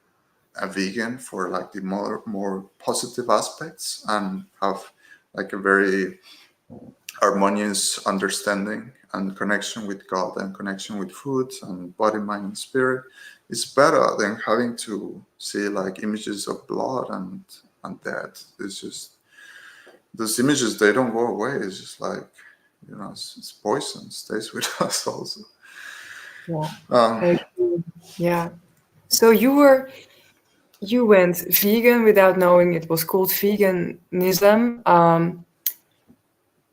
a vegan for like the more positive aspects and have like a very harmonious understanding and connection with God and connection with food and body, mind, and spirit. It's better than having to see like images of blood and death. It's just those images, they don't go away. It's just like, you know, it's poison, it stays with us also. Yeah. Um, I agree. Yeah. So you went vegan without knowing it was called veganism.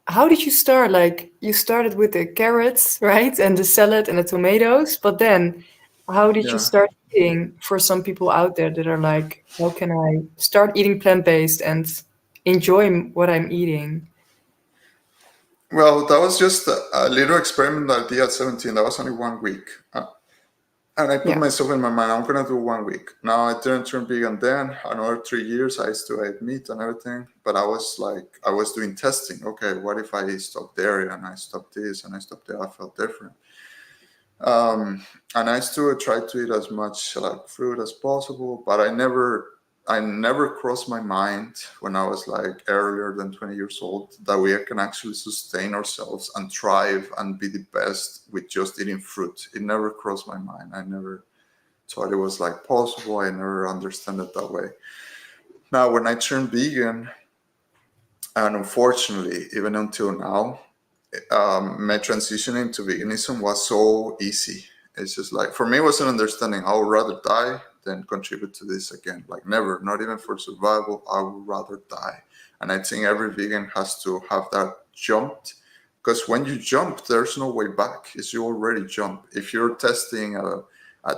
How did you start? Like you started with the carrots, right, and the salad and the tomatoes, but then how did you yeah. start eating? For some people out there that are like, how can I start eating plant-based and enjoy what I'm eating? Well, that was just a little experiment I did at 17. That was only 1 week. And I put Yeah. myself in my mind, I'm gonna do 1 week. Now I didn't turn vegan then. Another 3 years, I still ate meat and everything. But I was like, I was doing testing. Okay, what if I stop dairy and I stop this and I stop that? I felt different. And I still try to eat as much like fruit as possible. But I never crossed my mind when I was like earlier than 20 years old that we can actually sustain ourselves and thrive and be the best with just eating fruit. It never crossed my mind. I never thought it was like possible. I never understand it that way. Now, when I turned vegan, and unfortunately, even until now, my transition into veganism was so easy. It's just like, for me, it was an understanding. I would rather die than contribute to this again. Like, never, not even for survival. I would rather die. And I think every vegan has to have that jumped, because when you jump, there's no way back. It's you already jump. If you're testing a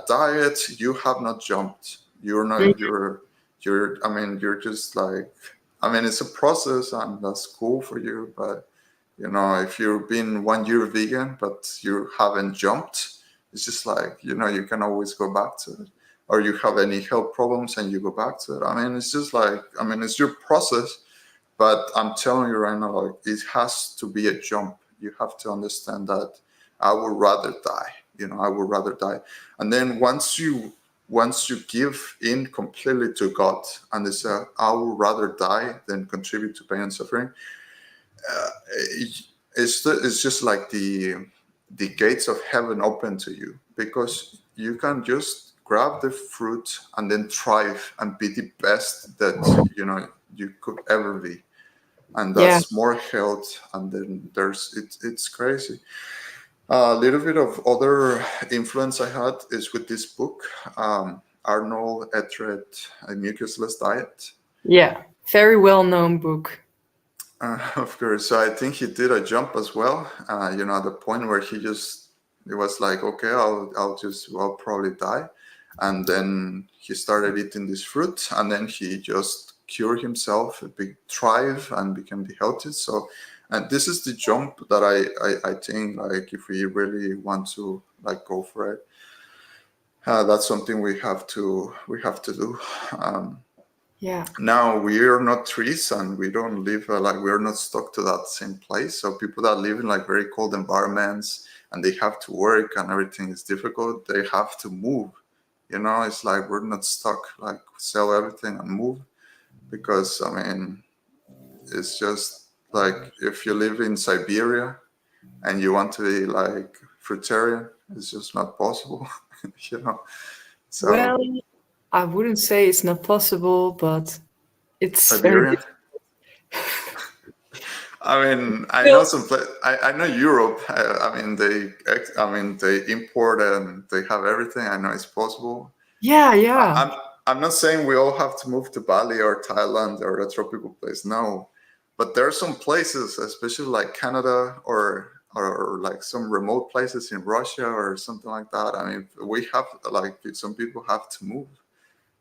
diet, you have not jumped. You're not. You're. I mean, you're just like. I mean, it's a process, and that's cool for you, but if you've been 1 year vegan but you haven't jumped, it's just like, you can always go back to it. Or you have any health problems and you go back to it. I mean, it's just like, it's your process, but I'm telling you right now, like, it has to be a jump. You have to understand that I would rather die. I would rather die. And then once you give in completely to God and they say, I would rather die than contribute to pain and suffering, it's just like the gates of heaven open to you, because you can just grab the fruit and then thrive and be the best that you could ever be, and Yeah. that's more health. And then it's crazy. A little bit of other influence I had is with this book, Arnold Ettred, A Mucusless Diet. Yeah. Very well-known book. Of course. So I think he did a jump as well. At the point where it was like, okay, I'll probably die. And then he started eating this fruit, and then he just cured himself, thrive, and became the healthiest. So, and this is the jump that I think, like, if we really want to like go for it, that's something we have to do. Yeah. Now, we are not trees, and we don't live like, we're not stuck to that same place. So people that live in like very cold environments and they have to work and everything is difficult, they have to move. It's like we're not stuck, like sell everything and move, because it's just like, if you live in Siberia and you want to be like fruitarian, it's just not possible. So Well, I wouldn't say it's not possible, but it's very Siberia. I know difficult. some place. I know Europe. They import and they have everything. I know it's possible. Yeah, I, yeah. I'm not saying we all have to move to Bali or Thailand or a tropical place. No, but there are some places, especially like Canada or like some remote places in Russia or something like that. We have, like, some people have to move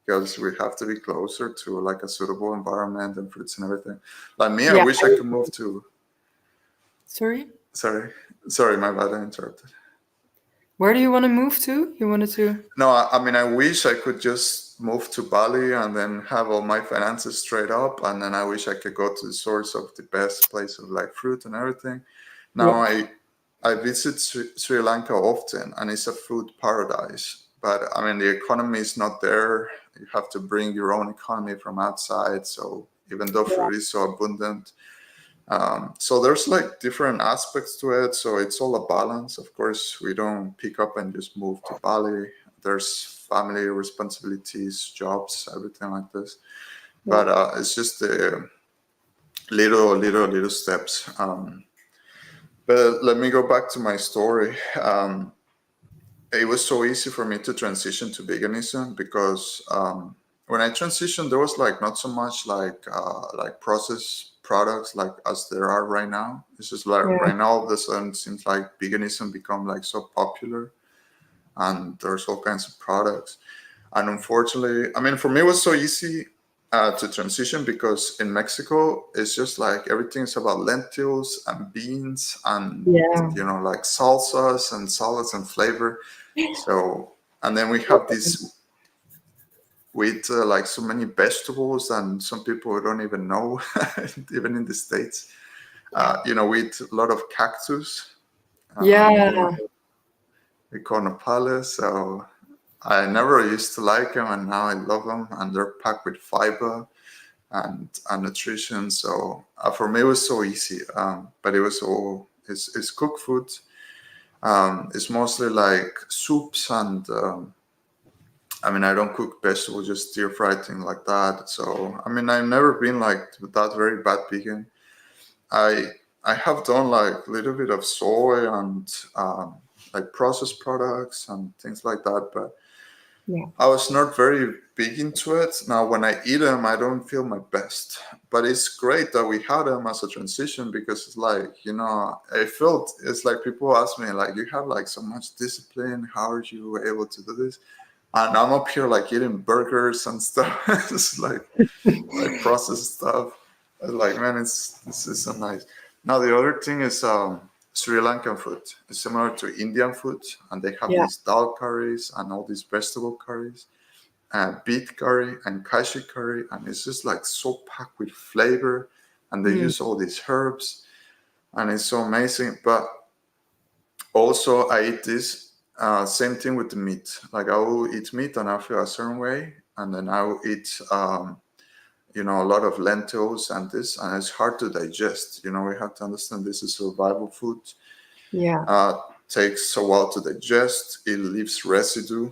because we have to be closer to like a suitable environment and fruits and everything. Like me, I Yeah. wish I could move to. Sorry? Sorry, my bad. I interrupted. Where do you want to move to? You wanted to? No, I wish I could just move to Bali and then have all my finances straight up, and then I wish I could go to the source of the best place of like fruit and everything. Now, Yeah. I visit Sri Lanka often, and it's a food paradise. But the economy is not there. You have to bring your own economy from outside. So even though Yeah. fruit is so abundant, so there's like different aspects to it. So it's all a balance. Of course, we don't pick up and just move to Bali. There's family responsibilities, jobs, everything like this. Yeah. But it's just the little steps. But let me go back to my story. It was so easy for me to transition to veganism because when I transitioned, there was like not so much like processed products like as there are right now. It's just like Yeah. right now, all of a sudden, it seems like veganism become like so popular, and there's all kinds of products. And unfortunately, for me, it was so easy to transition because in Mexico, it's just like everything's about lentils and beans and Yeah. like salsas and salads and flavor. So, and then we have this with like so many vegetables, and some people don't even know, even in the States. We eat a lot of cactus. Yeah. We call nopales. So I never used to like them, and now I love them, and they're packed with fiber and nutrition. So for me, it was so easy. But it was all it's cooked food. It's mostly like soups and I mean, I don't cook vegetables, just stir fry things like that. So, I mean, I've never been like that very bad vegan. I I have done like a little bit of soy and like processed products and things like that, but Yeah. I was not very big into it. Now, when I eat them, I don't feel my best. But it's great that we had them as a transition because it's like, I felt it's like people ask me, like, you have like so much discipline. How are you able to do this? And I'm up here like eating burgers and stuff. It's like processed stuff. It's like, man, this is so nice. Now the other thing is Sri Lankan food. It's similar to Indian food, and they have Yeah. these dal curries and all these vegetable curries, beet curry and kashi curry, and it's just like so packed with flavor, and they Mm. use all these herbs, and it's so amazing. But also, I eat this same thing with the meat. Like I will eat meat and I feel a certain way, and then I will eat a lot of lentils and this, and it's hard to digest. We have to understand this is survival food. Yeah. Takes a while to digest. It leaves residue,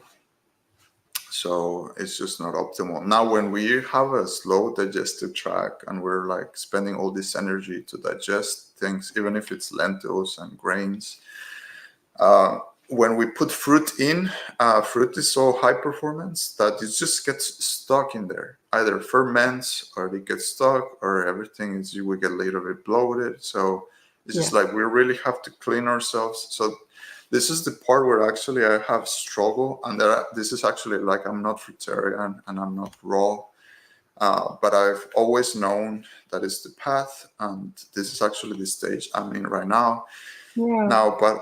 so it's just not optimal. Now, when we have a slow digestive tract and we're like spending all this energy to digest things, even if it's lentils and grains, when we put fruit in, fruit is so high performance that it just gets stuck in there. Either ferments or it gets stuck, or everything is you will get a little bit bloated. So it's Yeah. just like we really have to clean ourselves. So this is the part where actually I have struggle, and this is actually like I'm not fruitarian and I'm not raw, but I've always known that is the path, and this is actually the stage I'm in right now. Yeah. Now, but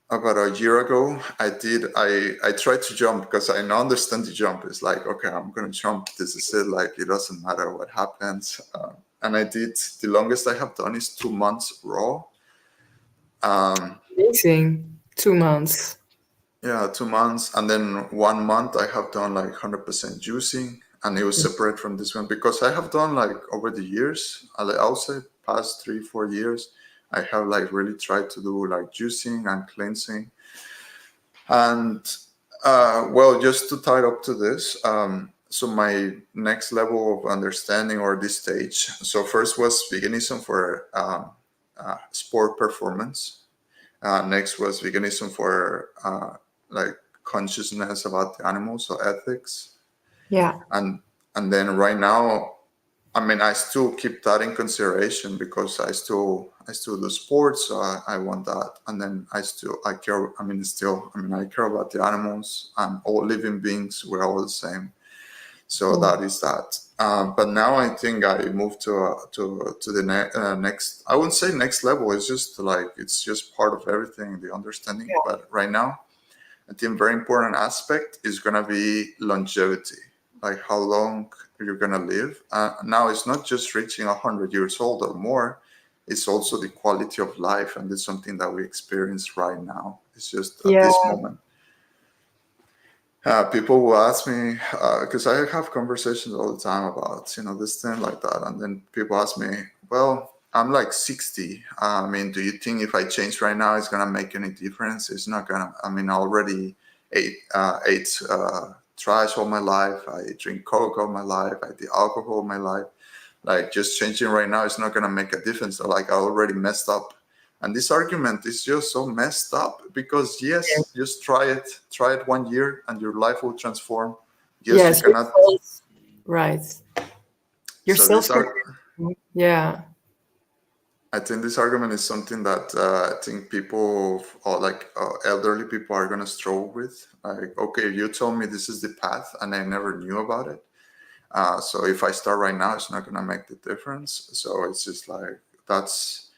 about a year ago, I tried to jump because I now understand the jump. It's like, okay, I'm gonna jump. This is it. Like it doesn't matter what happens. And I did the longest I have done is 2 months raw. Amazing. 2 months. Yeah, 2 months, and then 1 month I have done like 100% juicing, and it was separate from this one because I have done like over the years. I'll say past 3-4 years, I have like really tried to do like juicing and cleansing, and well, just to tie up to this. So my next level of understanding or this stage. So first was veganism for sport performance. Next was veganism for like consciousness about the animals, so ethics, Yeah. and then right now, I mean, I still keep that in consideration because I still do sports, so I want that, and then I care. I mean, I care about the animals and all living beings. We're all the same. So Yeah. that is that. But now I think I moved to the next. I wouldn't say next level. It's just like it's just part of everything, the understanding. Yeah. But right now, I think very important aspect is gonna be longevity, like how long you're gonna live. Now it's not just reaching 100 years old or more. It's also the quality of life, and it's something that we experience right now. It's just at Yeah. this moment. People will ask me because I have conversations all the time about this thing like that, and then people ask me, "Well, I'm like 60. I mean, do you think if I change right now, it's gonna make any difference? It's not gonna. I mean, I already ate trash all my life. I drink Coke all my life. I did alcohol all my life. Like just changing right now is not gonna make a difference. Like I already messed up." And this argument is just so messed up because yes, just try it 1 year, and your life will transform. Yes, you Yes. cannot. Right. Your So self. this are. Yeah. I think this argument is something that I think people or like elderly people are gonna struggle with. Like, okay, you told me this is the path, and I never knew about it. So if I start right now, it's not gonna make the difference. So it's just like that's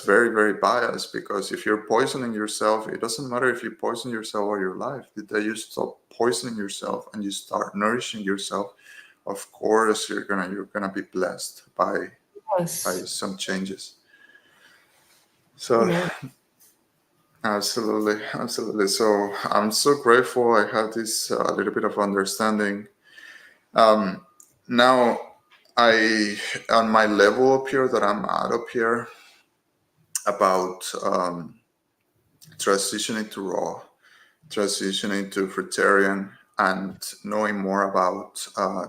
very very biased because if you're poisoning yourself, it doesn't matter if you poison yourself all your life. The day you stop poisoning yourself and you start nourishing yourself, of course you're gonna be blessed by Yes. some changes. So Yeah. absolutely, absolutely. So I'm so grateful I have this little bit of understanding. Now, I on my level up here that I'm at up here about transitioning to raw, transitioning to fruitarian. and knowing more about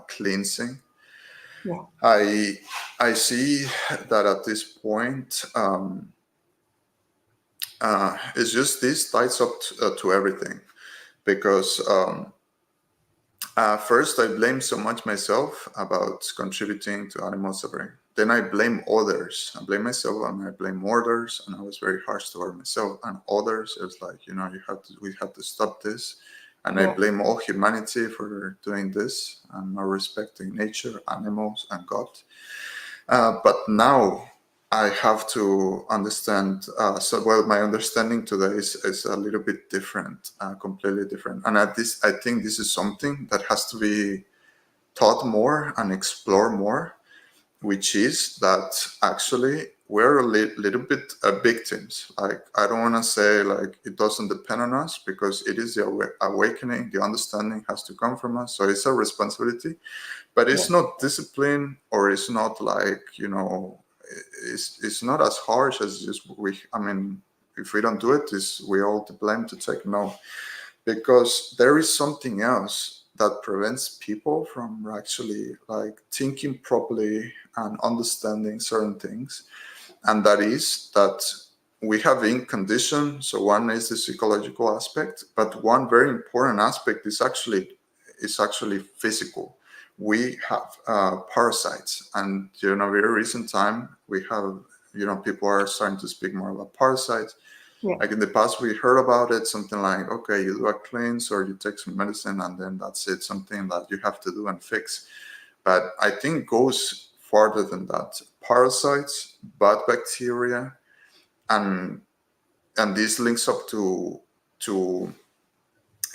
cleansing, Yeah. I see that at this point, it's just this ties up to everything, because first I blame so much myself about contributing to animal suffering. Then I blame others. I blame myself and I blame others, and I was very harsh toward myself and others. It was like, we have to stop this. And I Yeah. blame all humanity for doing this and not respecting nature, animals, and God. But now I have to understand. My understanding today is a little bit different, completely different. And I think this is something that has to be taught more and explore more, which is that actually we're little bit victims. Like, I don't want to say like it doesn't depend on us, because it is the awakening. The understanding has to come from us, so it's a responsibility. But Yeah. it's not discipline, or it's not like, it's not as harsh as just I mean, if we don't do it, is we all to blame to take? No, because there is something else that prevents people from actually like thinking properly and understanding certain things, and that is that we have in condition. So one is the psychological aspect, but one very important aspect is actually physical. We have parasites, and very recent time we have, people are starting to speak more about parasites. Yeah. Like in the past, we heard about it, something like, okay, you do a cleanse or you take some medicine and then that's it, something that you have to do and fix. But I think it goes farther than that. Parasites, bad bacteria, and this links up to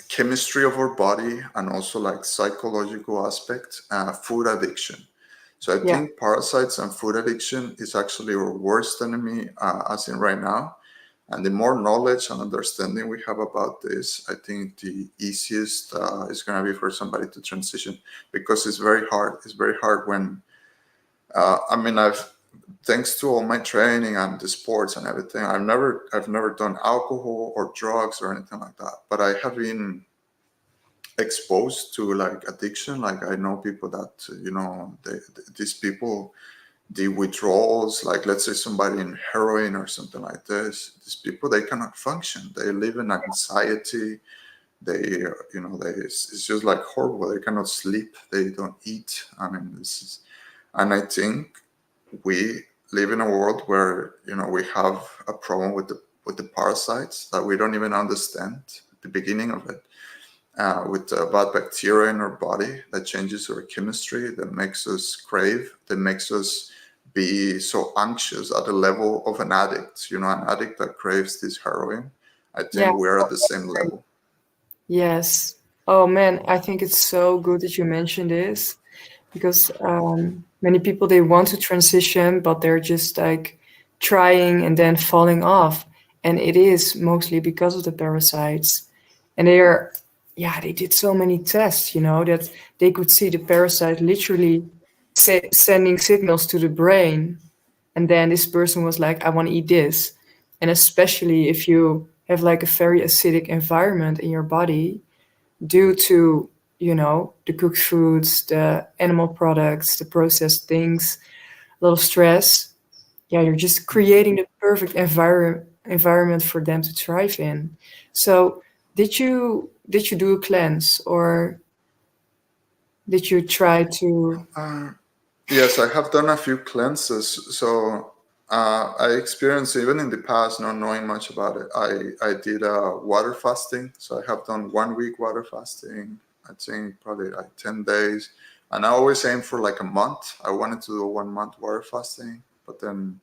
chemistry of our body, and also like psychological aspect, food addiction. So I Yeah. think parasites and food addiction is actually our worst enemy, as in right now. And the more knowledge and understanding we have about this, I think the easiest is going to be for somebody to transition, because it's very hard. It's very hard when, I mean, thanks to all my training and the sports and everything, I've never done alcohol or drugs or anything like that. But I have been exposed to like addiction. Like, I know people that, these people, the withdrawals, like let's say somebody in heroin or something like this, these people, they cannot function. They live in anxiety. It's just like horrible. They cannot sleep. They don't eat. I mean, and I think we live in a world where, we have a problem with the parasites that we don't even understand the beginning of it. With bad bacteria in our body that changes our chemistry, that makes us crave, that makes us be so anxious at the level of an addict. An addict that craves this heroin. I Yeah. think we're at the same level. Yes. Oh man, I think it's so good that you mentioned this, because many people, they want to transition, but they're just like trying and then falling off, and it is mostly because of the parasites. And they did so many tests, that they could see the parasite literally sending signals to the brain, and then this person was like, I want to eat this. And especially if you have like a very acidic environment in your body, due to the cooked foods, the animal products, the processed things, a lot of stress. Yeah, you're just creating the perfect environment for them to thrive in. So did you do a cleanse, or did you try to? Yes, I have done a few cleanses. So I experienced, even in the past, not knowing much about it, I did water fasting. So I have done 1 week water fasting. I think probably like 10 days. And I always aim for like a month. I wanted to do 1 month water fasting, but then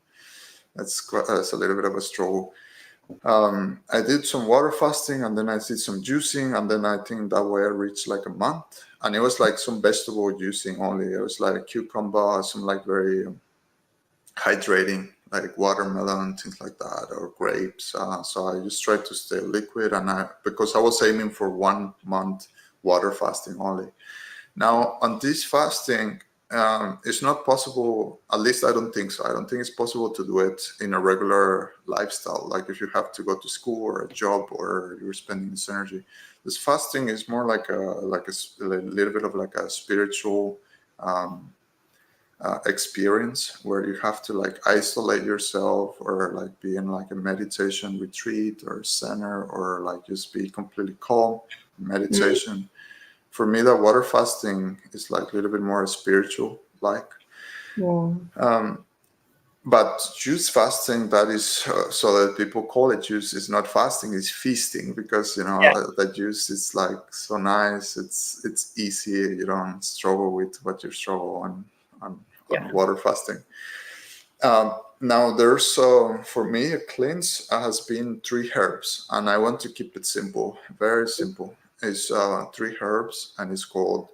that's a little bit of a struggle. I did some water fasting, and then I did some juicing, and then I think that way I reached like a month. And it was like some vegetable juicing only. It was like cucumber, some like very hydrating, like watermelon, things like that, or grapes. So I just tried to stay liquid, and because I was aiming for 1 month water fasting only. Now, on this fasting, it's not possible, at least I don't think so. I don't think it's possible to do it in a regular lifestyle, like if you have to go to school or a job or you're spending this energy. This fasting is more like a little bit of like a spiritual um, experience where you have to like isolate yourself or like be in like a meditation retreat or center or like just be completely calm Mm, meditation. For me, that water fasting is like a little bit more spiritual like. yeah. Um, but juice fasting, that is so that people call it juice, is not fasting, it's feasting, because Yeah. that juice is like so nice, it's easy, you don't struggle with what you struggle on Yeah. water fasting. Now there's for me a cleanse has been three herbs, and I want to keep it simple, very simple. It's three herbs, and it's called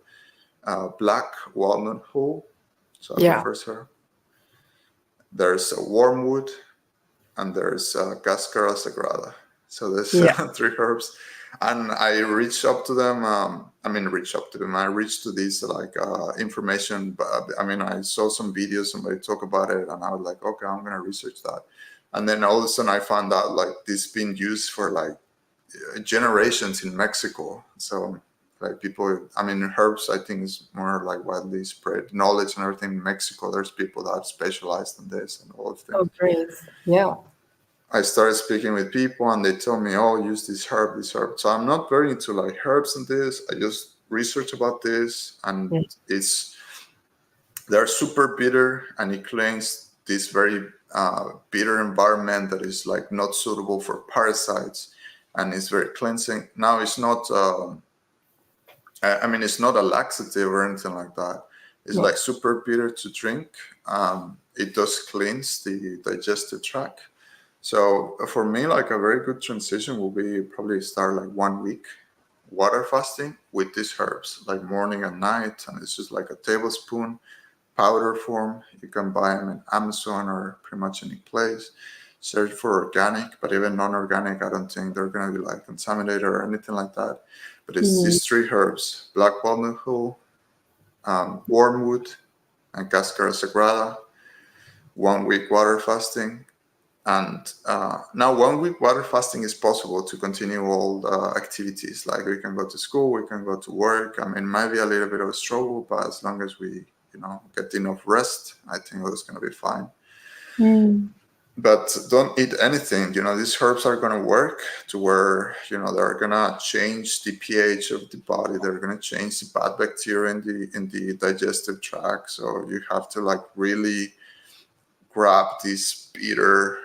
black walnut hull. So that's the Yeah. first herb. There's wormwood, and there's Cascara Sagrada. So there's Yeah. three herbs, and I reached up to them. Reach up to them. I reached to these like information. But I mean, I saw some videos, somebody talk about it, and I was like, okay, I'm gonna research that. And then all of a sudden, I found out like this being used for like generations in Mexico. So like people, I mean, herbs, I think is more like widely spread knowledge and everything in Mexico. There's people that have specialized in this and all of Oh, things. great. Yeah. I started speaking with people and they told me, oh, use this herb, this herb. So I'm not very into like herbs and this. I just research about this, and Yeah. it's they're super bitter, and it claims this very bitter environment that is like not suitable for parasites, and it's very cleansing. Now it's not it's not a laxative or anything like that. It's Yeah. like super bitter to drink. It does cleanse the digestive tract. So for me, like a very good transition will be probably start like 1 week water fasting with these herbs, like morning and night, and it's just like a tablespoon powder form. You can buy them in Amazon or pretty much any place. Search for organic, but even non-organic, I don't think they're gonna be like contaminated or anything like that. But it's Mm, these three herbs: black walnut hull, wormwood, and Cascara Sagrada. 1 week water fasting. And now 1 week water fasting is possible to continue all the activities. Like we can go to school, we can go to work. I mean, it might be a little bit of a struggle, but as long as we, get enough rest, I think it's going to be fine. mm, But don't eat anything. These herbs are going to work to where, they're going to change the pH of the body. They're going to change the bad bacteria in the digestive tract. So you have to like really grab these bitter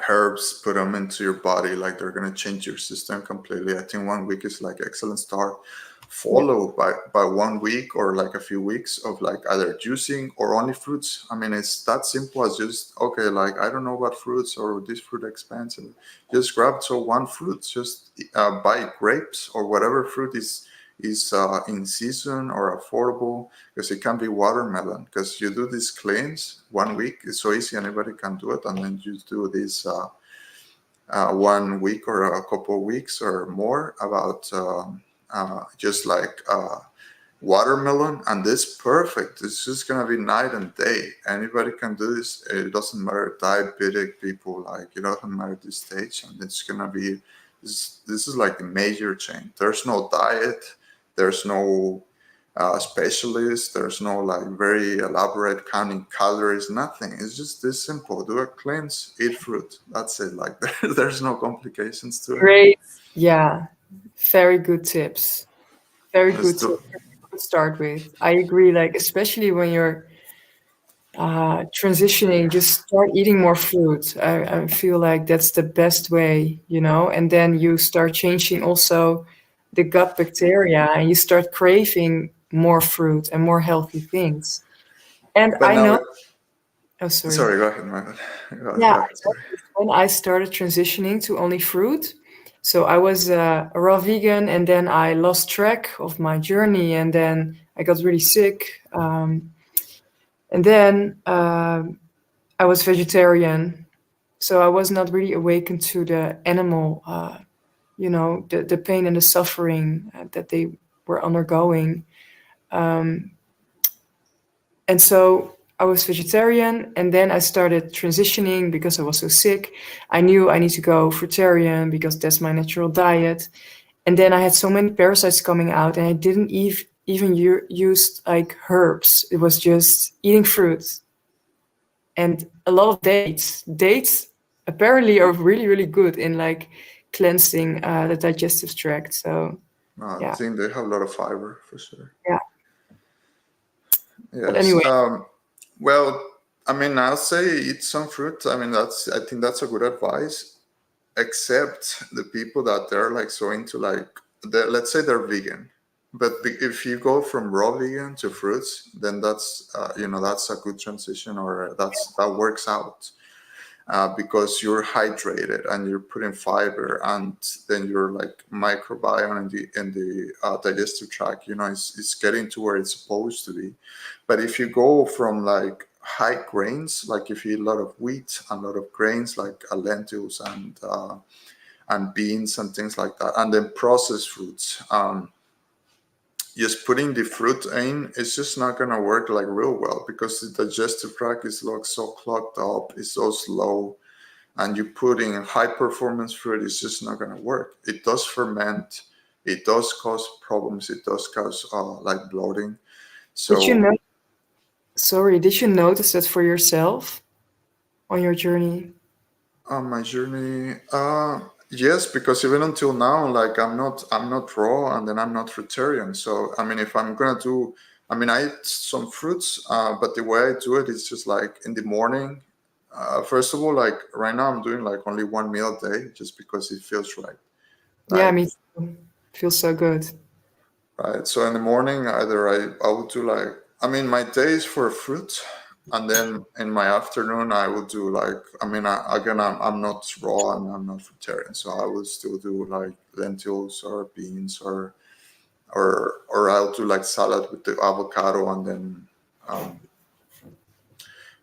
herbs, put them into your body, like they're going to change your system completely. I think 1 week is like excellent start, yeah. followed by 1 week or like a few weeks of like either juicing or only fruits. I mean, it's that simple as just, okay, like I don't know about fruits or this fruit expensive, just grab so one fruit, just buy grapes or whatever fruit is in season or affordable, because it can be watermelon, because you do this cleanse 1 week, it's so easy, anybody can do it, and then you do this 1 week or a couple of weeks or more about just like watermelon, and this perfect. It's just gonna be night and day. Anybody can do this. It doesn't matter diabetic people, like it doesn't matter this stage, and it's gonna be this is like a major change. There's no diet, there's no specialist, there's no like very elaborate counting calories, nothing. It's just this simple. Do a cleanse, eat fruit. That's it. Like there's no complications to it. Great. Yeah. Very good tips. Very Let's good do. tips to start with. I agree. Like, especially when you're transitioning, just start eating more fruit. I feel like that's the best way, and then you start changing also the gut bacteria and you start craving more fruit and more healthy things. And But I now, know, oh, sorry. sorry, go ahead, Michael. Yeah, Go I ahead. Sorry. noticed when I started transitioning to only fruit. So I was a raw vegan, and then I lost track of my journey, and then I got really sick. And then I was vegetarian, so I was not really awakened to the animal, the pain and the suffering that they were undergoing. And so I was vegetarian, and then I started transitioning because I was so sick. I knew I need to go fruitarian because that's my natural diet. And then I had so many parasites coming out, and I didn't even use like herbs. It was just eating fruit and a lot of dates. Dates apparently are really, really good in like cleansing the digestive tract. So I yeah, think they have a lot of fiber for sure. yeah. But Yes. anyway, Well, I mean, I'll say eat some fruit. I mean, I think that's a good advice. Except the people that they're like so into like, let's say they're vegan, but if you go from raw vegan to fruits, then that's that's a good transition, or that works out. Because you're hydrated and you're putting fiber, and then your like microbiome in the digestive tract, it's getting to where it's supposed to be. But if you go from like high grains, like if you eat a lot of wheat and a lot of grains like lentils and beans and things like that, and then processed foods, just putting the fruit in, it's just not going to work like real well, because the digestive tract is like so clogged up, it's so slow, and you put in high performance fruit, it's just not going to work. It does ferment, it does cause problems, it does cause like bloating. did you So know? Sorry, did you notice that for yourself on your journey? on my journey, yes, because even until now, like I'm not raw, and then I'm not fruitarian. So I mean, if I'm gonna do, I mean, I eat some fruits, but the way I do it is just like in the morning. First of all, like right now, I'm doing like only one meal a day, just because it feels right. Yeah, I Like mean, feels so good. right. So in the morning, either I would do like, I mean, my days for fruit, and then in my afternoon I would do like, I mean, again, I'm not raw and I'm not fruitarian, so I would still do like lentils or beans, or I'll do like salad with the avocado, and then um,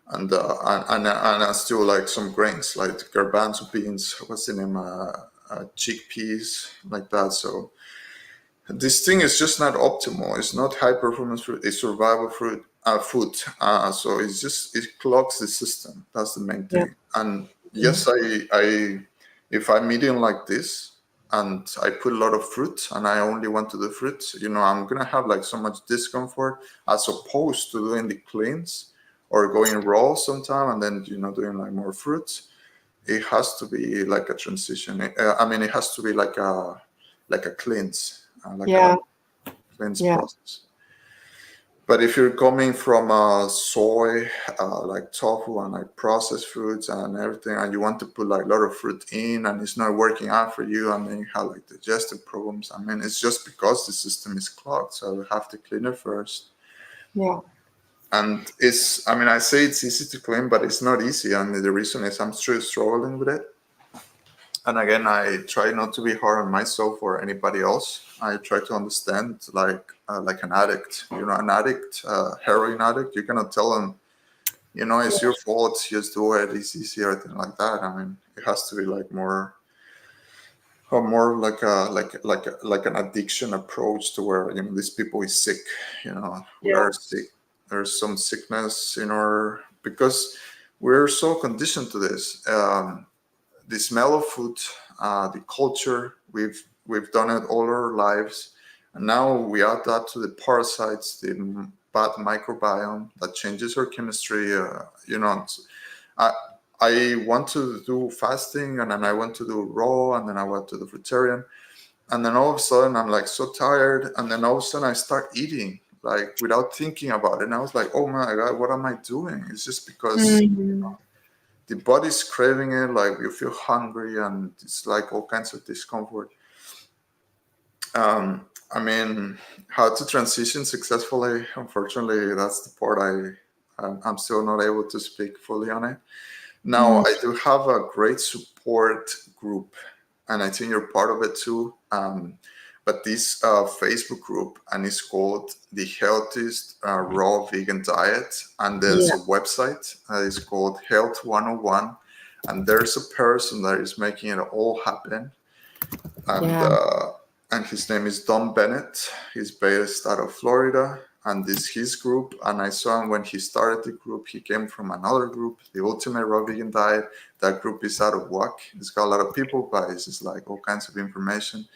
and I still like some grains like garbanzo beans, what's the name, chickpeas, like that. So this thing is just not optimal. It's not high performance fruit. It's survival fruit, food. So it clogs the system. That's the main Yeah. thing. And yes, if I'm eating like this and I put a lot of fruit and I only want to do fruit, I'm gonna have like so much discomfort, as opposed to doing the cleans or going raw sometime and then doing like more fruit. It has to be like a transition. I mean, it has to be like a cleanse, like a Yeah. cleanse Yeah. process. But if you're coming from soy, like tofu and like processed fruits and everything, and you want to put like a lot of fruit in, and it's not working out for you, and then you have like digestive problems. I mean, it's just because the system is clogged. So you have to clean it first. Yeah. And I mean, I say it's easy to clean, but it's not easy. And the reason is I'm still struggling with it. And again, I try not to be hard on myself or anybody else. I try to understand, like an addict. An addict, heroin addict. You cannot tell them, it's your fault. Just do it. It's easy, or anything like that. I mean, it has to be like more, or more like an addiction approach, to where these people is sick. We Yeah. are sick. There's some sickness in our, because we're so conditioned to this. The smell of food, the culture. We've done it all our lives, and now we add that to the parasites, the bad microbiome that changes our chemistry. I I want to do fasting, and then I want to do raw, and then I want to do fruitarian, and then all of a sudden I'm like so tired, and then all of a sudden I start eating like without thinking about it, and I was like, oh my god, what am I doing? It's just because Mhm. the body's craving it, like you feel hungry, and it's like all kinds of discomfort. I mean, how to transition successfully, unfortunately, that's the part I'm still not able to speak fully on it. Now, Mm. I do have a great support group, and I think you're part of it too. But this Facebook group, and it's called the Healthiest Raw Vegan Diet, and there's Yeah. a website that is called Health 101, and there's a person that is making it all happen, and Yeah. and his name is Don Bennett. He's based out of Florida, and this his group. And I saw him when he started the group. He came from another group, the Ultimate Raw Vegan Diet. That group is out of whack. It's got a lot of people, but it's just like all kinds of information.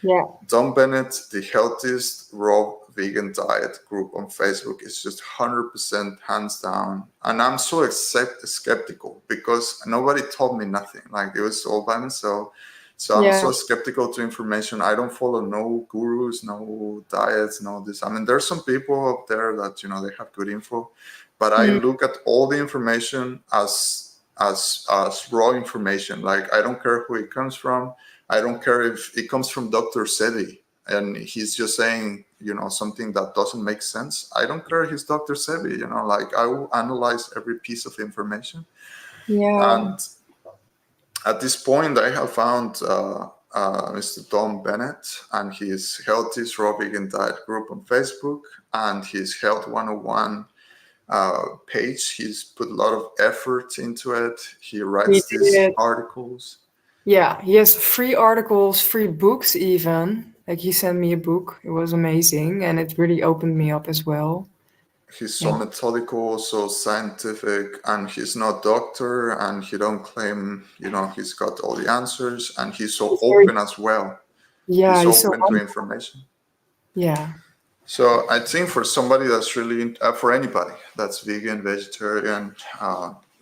Yeah. Don Bennett, the healthiest raw vegan diet group on Facebook, is just 100% hands down. And I'm so skeptical because nobody told me nothing. Like, it was all by myself. So I'm Yeah. so skeptical to information. I don't follow no gurus, no diets, no this. I mean, there's some people up there that, they have good info, but I Mm. look at all the information as raw information. Like, I don't care who it comes from. I don't care if it comes from Dr. Sebi and he's just saying, something that doesn't make sense. I don't care if he's Dr. Sebi, like, I will analyze every piece of information. Yeah. And at this point, I have found Mr. Don Bennett and his Healthiest Raw Vegan Diet group on Facebook and his Health 101 page. He's put a lot of effort into it. He He writes these did. articles. Yeah, he has free articles, free books even. Like he sent me a book. It was amazing and it really opened me up as well. He's so Yeah. methodical, so scientific, and he's not doctor, and he don't claim, he's got all the answers, and he's so He's very, open as well. yeah, He's he's so open to information. yeah. So I think for somebody that's really, for anybody that's vegan, vegetarian,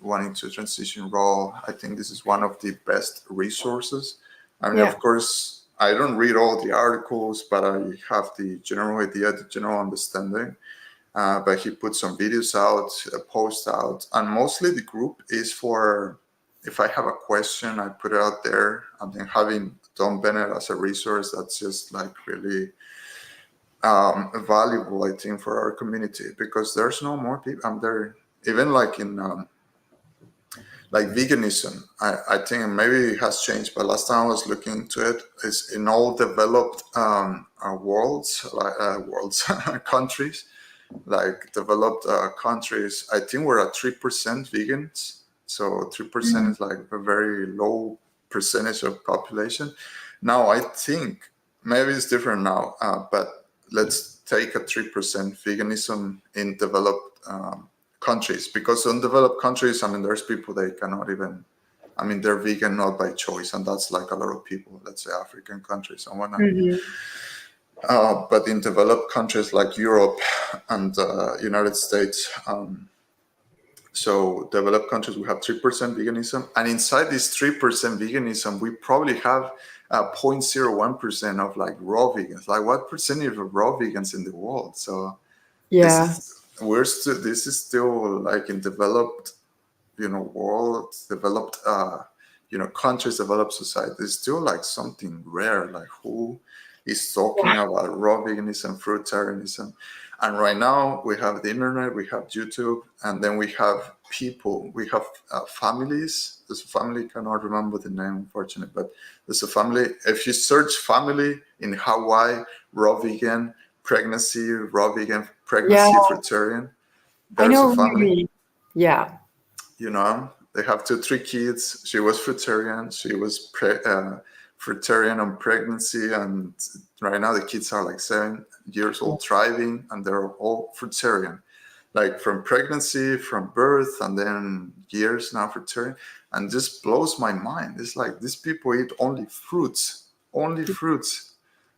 wanting to transition raw, I think this is one of the best resources. I mean, Yeah. of course, I don't read all the articles, but I have the general idea, the general understanding. But he put some videos out, posts out, and mostly the group is for, if I have a question, I put it out there. And then having Don Bennett as a resource, that's just like really valuable, I think, for our community, because there's no more people. There, even like in like veganism, I think maybe it has changed, but last time I was looking into it, is in all developed worlds, countries, like developed countries, I think we're at 3% vegans. So 3% is like a very low percentage of population. Now I think maybe it's different now, but let's take a 3% veganism in developed countries, because in developed countries, I mean, there's people they cannot even, I mean, they're vegan not by choice, and that's like a lot of people, let's say African countries and whatnot. But in developed countries like Europe and United States, so developed countries, we have 3% veganism, and inside this 3% veganism, we probably have 0.01% of like raw vegans. Like, what percentage of raw vegans in the world? So this Yeah. is still like in developed, world, developed, countries, developed society. It's still like something rare. Like, who is talking about raw veganism, fruitarianism? And right now we have the internet, we have YouTube, and then we have people, we have families. There's a family, cannot remember the name, unfortunately, but there's a family. If you search family in Hawaii, raw vegan pregnancy, Yeah. fruitarian, I there's a know who you family. mean. Yeah. They have 3 kids. She was fruitarian. She was fruitarian on pregnancy, and right now the kids are like 7 years old, thriving, and they're all fruitarian, like from pregnancy, from birth, and then years now fruitarian. And this blows my mind. It's like these people eat only fruits,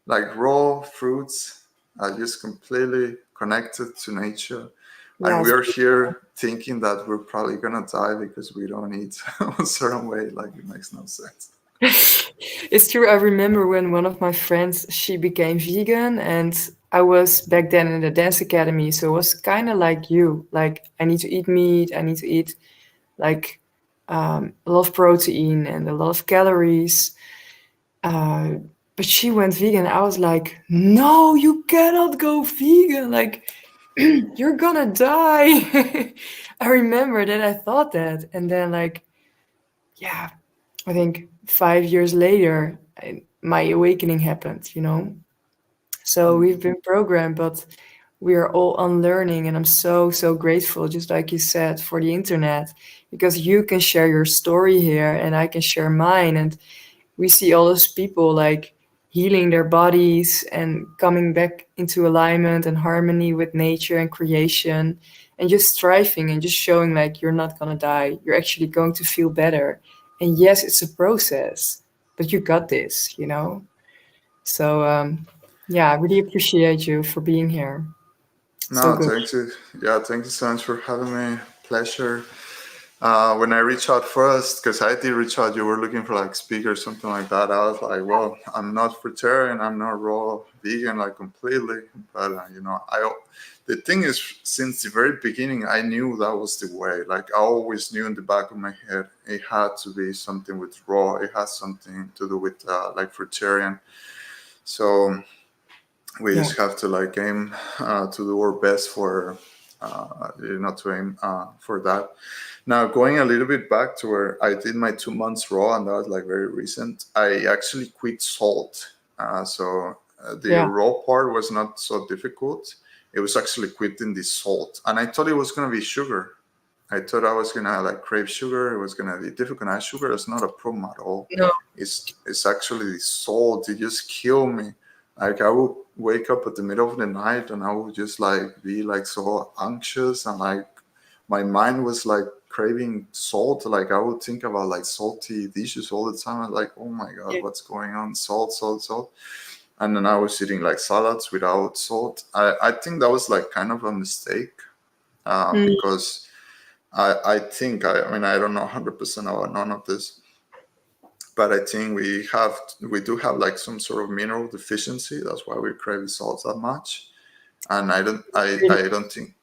like raw fruits, just completely connected to nature. And we Yes. are here thinking that we're probably gonna die because we don't eat a certain way. Like, it makes no sense. It's true. I remember when one of my friends, she became vegan, and I was back then in the dance academy, so it was kind of like you. Like, I need to eat meat, I need to eat like a lot of protein and a lot of calories. But she went vegan. I was like, no, you cannot go vegan. Like, you're gonna die. I remember that I thought that, and then like, yeah, I think 5 years later, my awakening happened, you know? So we've been programmed, but we are all unlearning. And I'm so, so grateful, just like you said, for the internet, because you can share your story here and I can share mine. And we see all those people like healing their bodies and coming back into alignment and harmony with nature and creation, and just striving and just showing like you're not gonna die, you're actually going to feel better. And yes, it's a process, but you got this, you know? So yeah, I really appreciate you for being here. So No, good. thank you. Yeah, thank you so much for having me. Pleasure. When I reached out first, because I did reach out, you were looking for like speaker, something like that. I was like, well, I'm not fruitarian, I'm not raw vegan, like completely. But the thing is, since the very beginning, I knew that was the way. Like I always knew in the back of my head, it had to be something with raw. It has something to do with like fruitarian. So we Yeah. just have to like aim to do our best for to aim for that. Now going a little bit back to where I did my 2 months raw, and that was like very recent. I actually quit salt. The Yeah. raw part was not so difficult. It was actually quitting the salt, and I thought it was gonna be sugar. I thought I was gonna like crave sugar. It was gonna be difficult. And sugar is not a problem at all. No. It's actually the salt. It just killed me. Like I would wake up at the middle of the night and I would just like be like so anxious, and like my mind was like craving salt. Like I would think about like salty dishes all the time. I'm like, oh my god, Yeah. what's going on? Salt, salt, salt. And then I was eating like salads without salt. I think that was like kind of a mistake Mm, because I think I mean I don't know 100% about none of this, but I think we do have like some sort of mineral deficiency. That's why we crave salt that much. And really.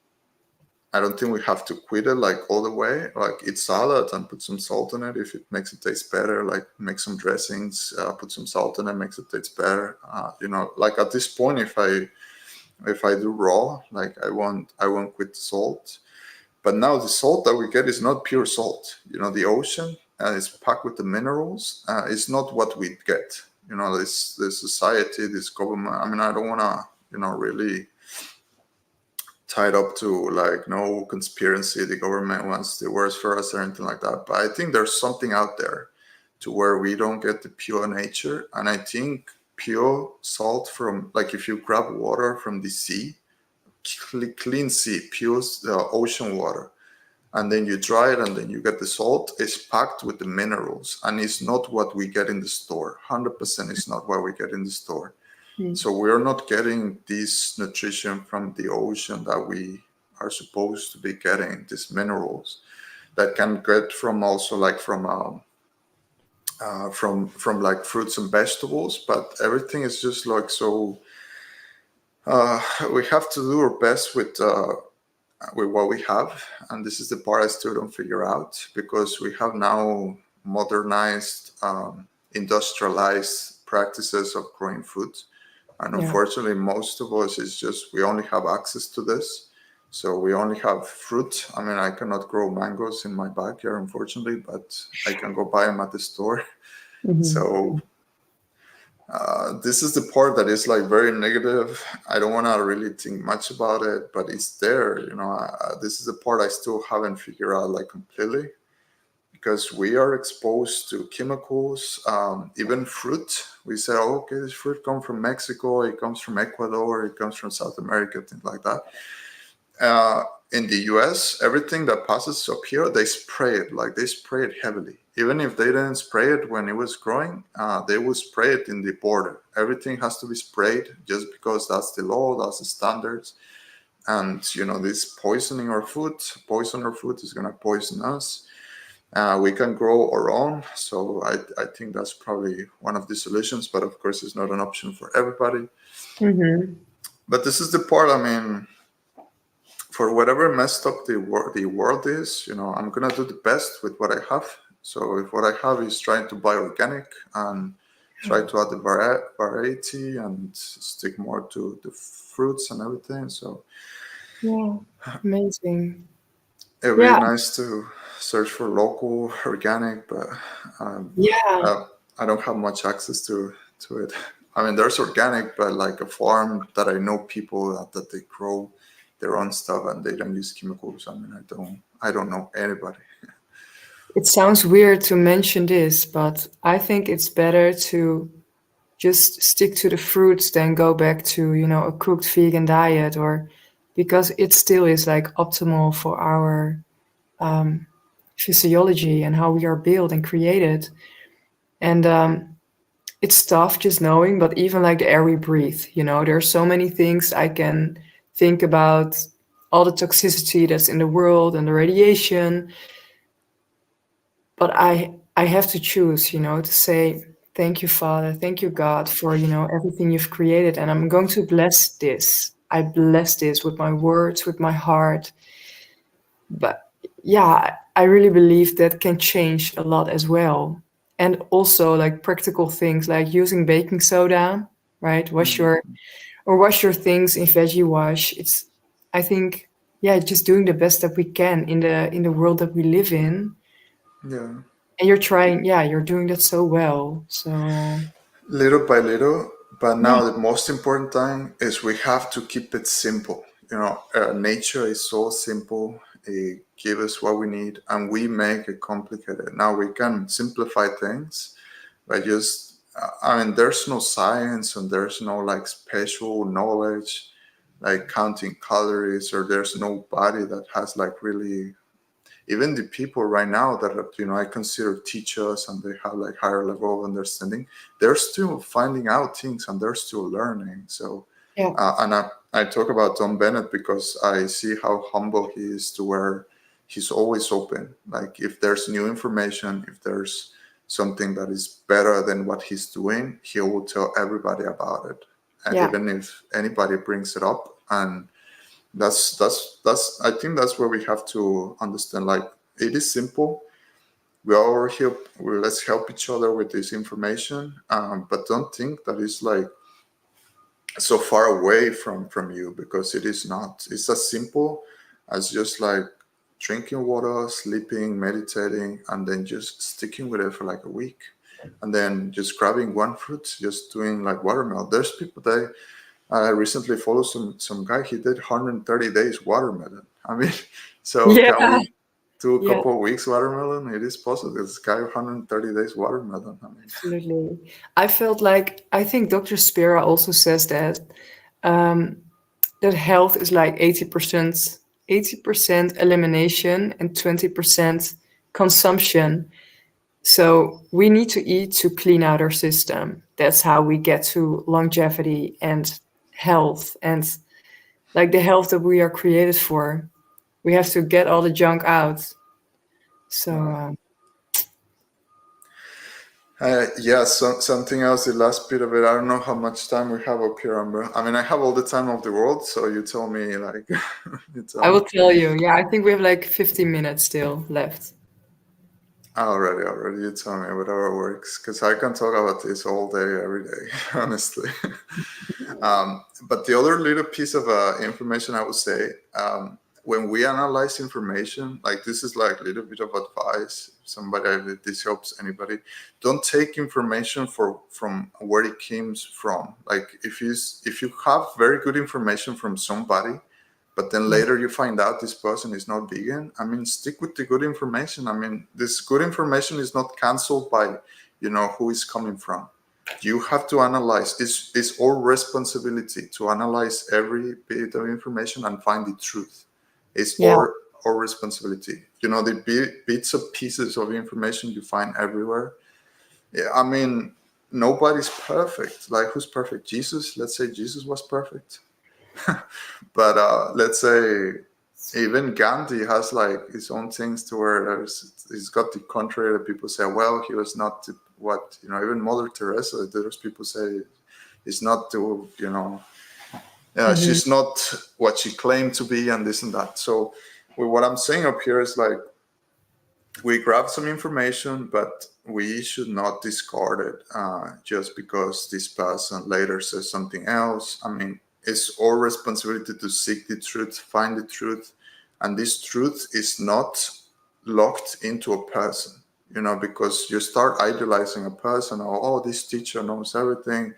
I don't think we have to quit it like all the way. Like eat salad and put some salt in it if it makes it taste better. Like make some dressings, put some salt in it, makes it taste better. Like at this point, if I do raw, like I won't quit the salt. But now the salt that we get is not pure salt. The ocean is packed with the minerals. It's not what we get. This society, this government. I mean, I don't want to, really tied up to like no conspiracy. The government wants the worst for us or anything like that. But I think there's something out there to where we don't get the pure nature. And I think pure salt from like if you grab water from the sea, clean sea, pure ocean water, and then you dry it and then you get the salt, it's packed with the minerals, and it's not what we get in the store. 100% is not what we get in the store. Mm. So we're not getting this nutrition from the ocean that we are supposed to be getting, these minerals that can get from also like from like fruits and vegetables. But everything is just like so we have to do our best with what we have. And this is the part I still don't figure out, because we have now modernized, industrialized practices of growing food. And Yeah. unfortunately, most of us is just we only have access to this. So we only have fruit. I mean, I cannot grow mangoes in my backyard, unfortunately, but I can go buy them at the store. So this is the part that is like very negative. I don't want to really think much about it, but it's there. This is the part I still haven't figured out like completely, because we are exposed to chemicals, even fruit. We say, oh, okay, this fruit comes from Mexico, it comes from Ecuador, it comes from South America, things like that. In the US, everything that passes up here, they spray it, like they spray it heavily. Even if they didn't spray it when it was growing, they will spray it in the border. Everything has to be sprayed just because that's the law, that's the standards. And, this poison our food is going to poison us. We can grow our own. So I think that's probably one of the solutions, but of course it's not an option for everybody. Mm-hmm. But this is the part, I mean, for whatever messed up the world is, I'm going to do the best with what I have. So if what I have is trying to buy organic and try to add the variety and stick more to the fruits and everything. So Yeah. Amazing. it would be Yeah. nice to search for local organic, but Yeah. I don't have much access to it. I mean, there's organic, but like a farm that I know people that they grow their own stuff and they don't use chemicals. I mean, I don't know anybody. It sounds weird to mention this, but I think it's better to just stick to the fruits than go back to, a cooked vegan diet, or because it still is like optimal for our physiology and how we are built and created. And it's tough just knowing, but even like the air we breathe, there's so many things I can think about, all the toxicity that's in the world and the radiation. But I have to choose, to say, thank you, Father, thank you, God, for, everything you've created. And I'm going to bless this. I bless this with my words, with my heart. But yeah, I really believe that can change a lot as well. And also like practical things like using baking soda, right? Wash your things in veggie wash. It's, I think, yeah, just doing the best that we can in the world that we live in. Yeah. And you're trying, yeah, you're doing that so well. So Little by little, but yeah, now the most important thing is we have to keep it simple. Nature is so simple. It gives us what we need, and we make it complicated. Now we can simplify things by just, I mean, there's no science and there's no like special knowledge like counting calories, or there's nobody that has like really, even the people right now that I consider teachers and they have like higher level of understanding, they're still finding out things and they're still learning. So yeah, and I talk about Tom Bennett because I see how humble he is, to where he's always open. Like if there's new information, if there's something that is better than what he's doing, he will tell everybody about it, and yeah, even if anybody brings it up. And that's I think that's where we have to understand, like, it is simple. We all help, let's help each other with this information, but don't think that it's like so far away from you, because it is not. It's as simple as just like drinking water, sleeping, meditating, and then just sticking with it for like a week, and then just grabbing one fruit, just doing like watermelon. There's people that I recently followed some guy. He did 130 days watermelon. I mean, so can yeah, we do a yeah. couple of weeks watermelon? It is possible. This guy 130 days watermelon. I mean, Absolutely. I felt like I think Dr. Spira also says that that health is like 80% elimination and 20% consumption. So we need to eat to clean out our system. That's how we get to longevity and health, and like the health that we are created for. We have to get all the junk out. So right. Yeah, something else, the last bit of it. I don't know how much time we have up here, Amber. I mean, I have all the time of the world, so you tell me, like, you tell I me. will tell you. Yeah, I think we have like 15 minutes still left. Already, you tell me whatever works, because I can talk about this all day, every day, honestly. But the other little piece of information I would say, when we analyze information, like this is like a little bit of advice. Somebody, if this helps anybody, don't take information from where it came from. Like if you have very good information from somebody, but then Yeah, later you find out this person is not vegan, I mean, stick with the good information. I mean, this good information is not canceled by who is coming from. You have to analyze. It's our responsibility to analyze every bit of information and find the truth. It's yeah, our responsibility. The bits of pieces of information you find everywhere. Yeah, I mean, nobody's perfect. Like, who's perfect? Jesus. Let's say Jesus was perfect. But let's say even Gandhi has like his own things, to where he's got the contrary that people say, well, he was not what, even Mother Teresa, there's people say is not to, hmm, she's not what she claimed to be, and this and that. So what I'm saying up here is like, we grab some information, but we should not discard it just because this person later says something else. I mean, it's our responsibility to seek the truth, find the truth, and this truth is not locked into a person. Because you start idolizing a person, or, oh, this teacher knows everything,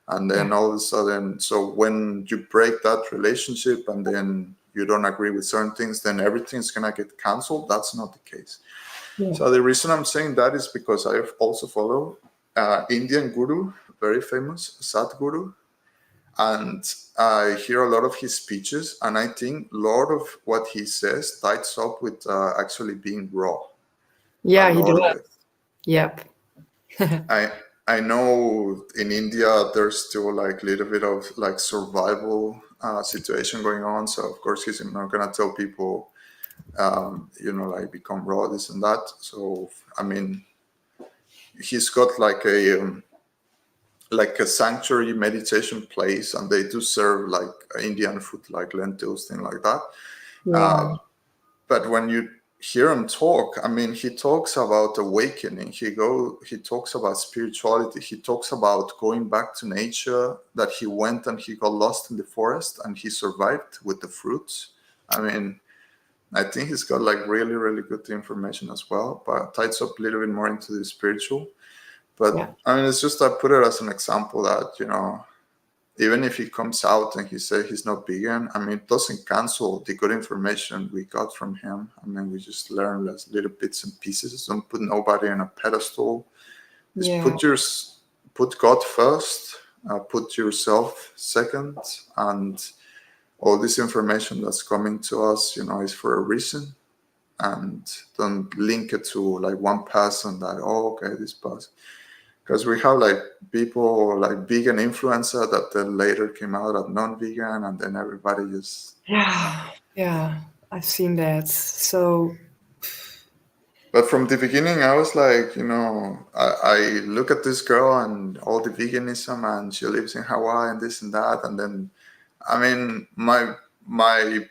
and then yeah, all of a sudden, so when you break that relationship and then you don't agree with certain things, then everything's gonna get canceled. That's not the case. yeah, So the reason I'm saying that is because I also follow Indian guru very famous Sadhguru, and I hear a lot of his speeches, and I think a lot of what he says ties up with actually being raw. A Yeah, he lot of does. it. Yep. I know in India there's still like a little bit of like survival situation going on. So of course he's not gonna tell people, like become raw, this and that. So I mean, he's got like a sanctuary meditation place, and they do serve like Indian food, like lentils, thing like that. Yeah. But when you hear him talk, I mean, he talks about awakening. He talks about spirituality. He talks about going back to nature, that he went and he got lost in the forest and he survived with the fruits. I mean, I think he's got like really, really good information as well, but ties up a little bit more into the spiritual. But Yeah. I mean, it's just, I put it as an example that, even if he comes out and he says he's not vegan, I mean, it doesn't cancel the good information we got from him. I mean, we just learn less little bits and pieces. Don't put nobody on a pedestal. Just Yeah. put God first, put yourself second, and all this information that's coming to us, is for a reason. And don't link it to like one person that, oh, okay, this person. Because we have like people like vegan influencer that then later came out as non-vegan, and then everybody just. Yeah. Yeah. I've seen that. So But from the beginning, I was like, I look at this girl and all the veganism, and she lives in Hawaii and this and that, and then, I mean, my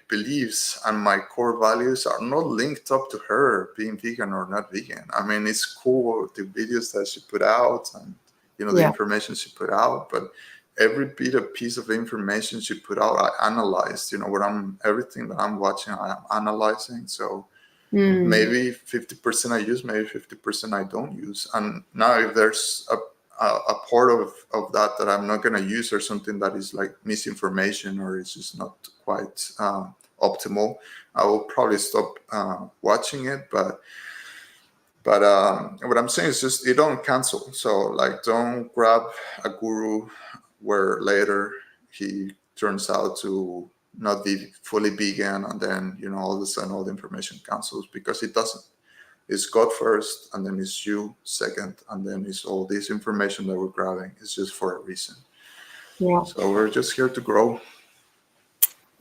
beliefs and my core values are not linked up to her being vegan or not vegan. I mean, it's cool the videos that she put out, and the yeah. information she put out, but every piece of information she put out, I analyzed. Everything that I'm watching, I am analyzing. So Mm. maybe 50% I use, maybe 50% I don't use. And now if there's a part of that I'm not going to use, or something that is like misinformation, or it's just not quite optimal, I will probably stop watching it. But what I'm saying is just, you don't cancel. So like, don't grab a guru where later he turns out to not be fully vegan, and then all of a sudden all the information cancels, because it doesn't. It's God first, and then it's you second, and then it's all this information that we're grabbing. It's just for a reason. Yeah. So we're just here to grow.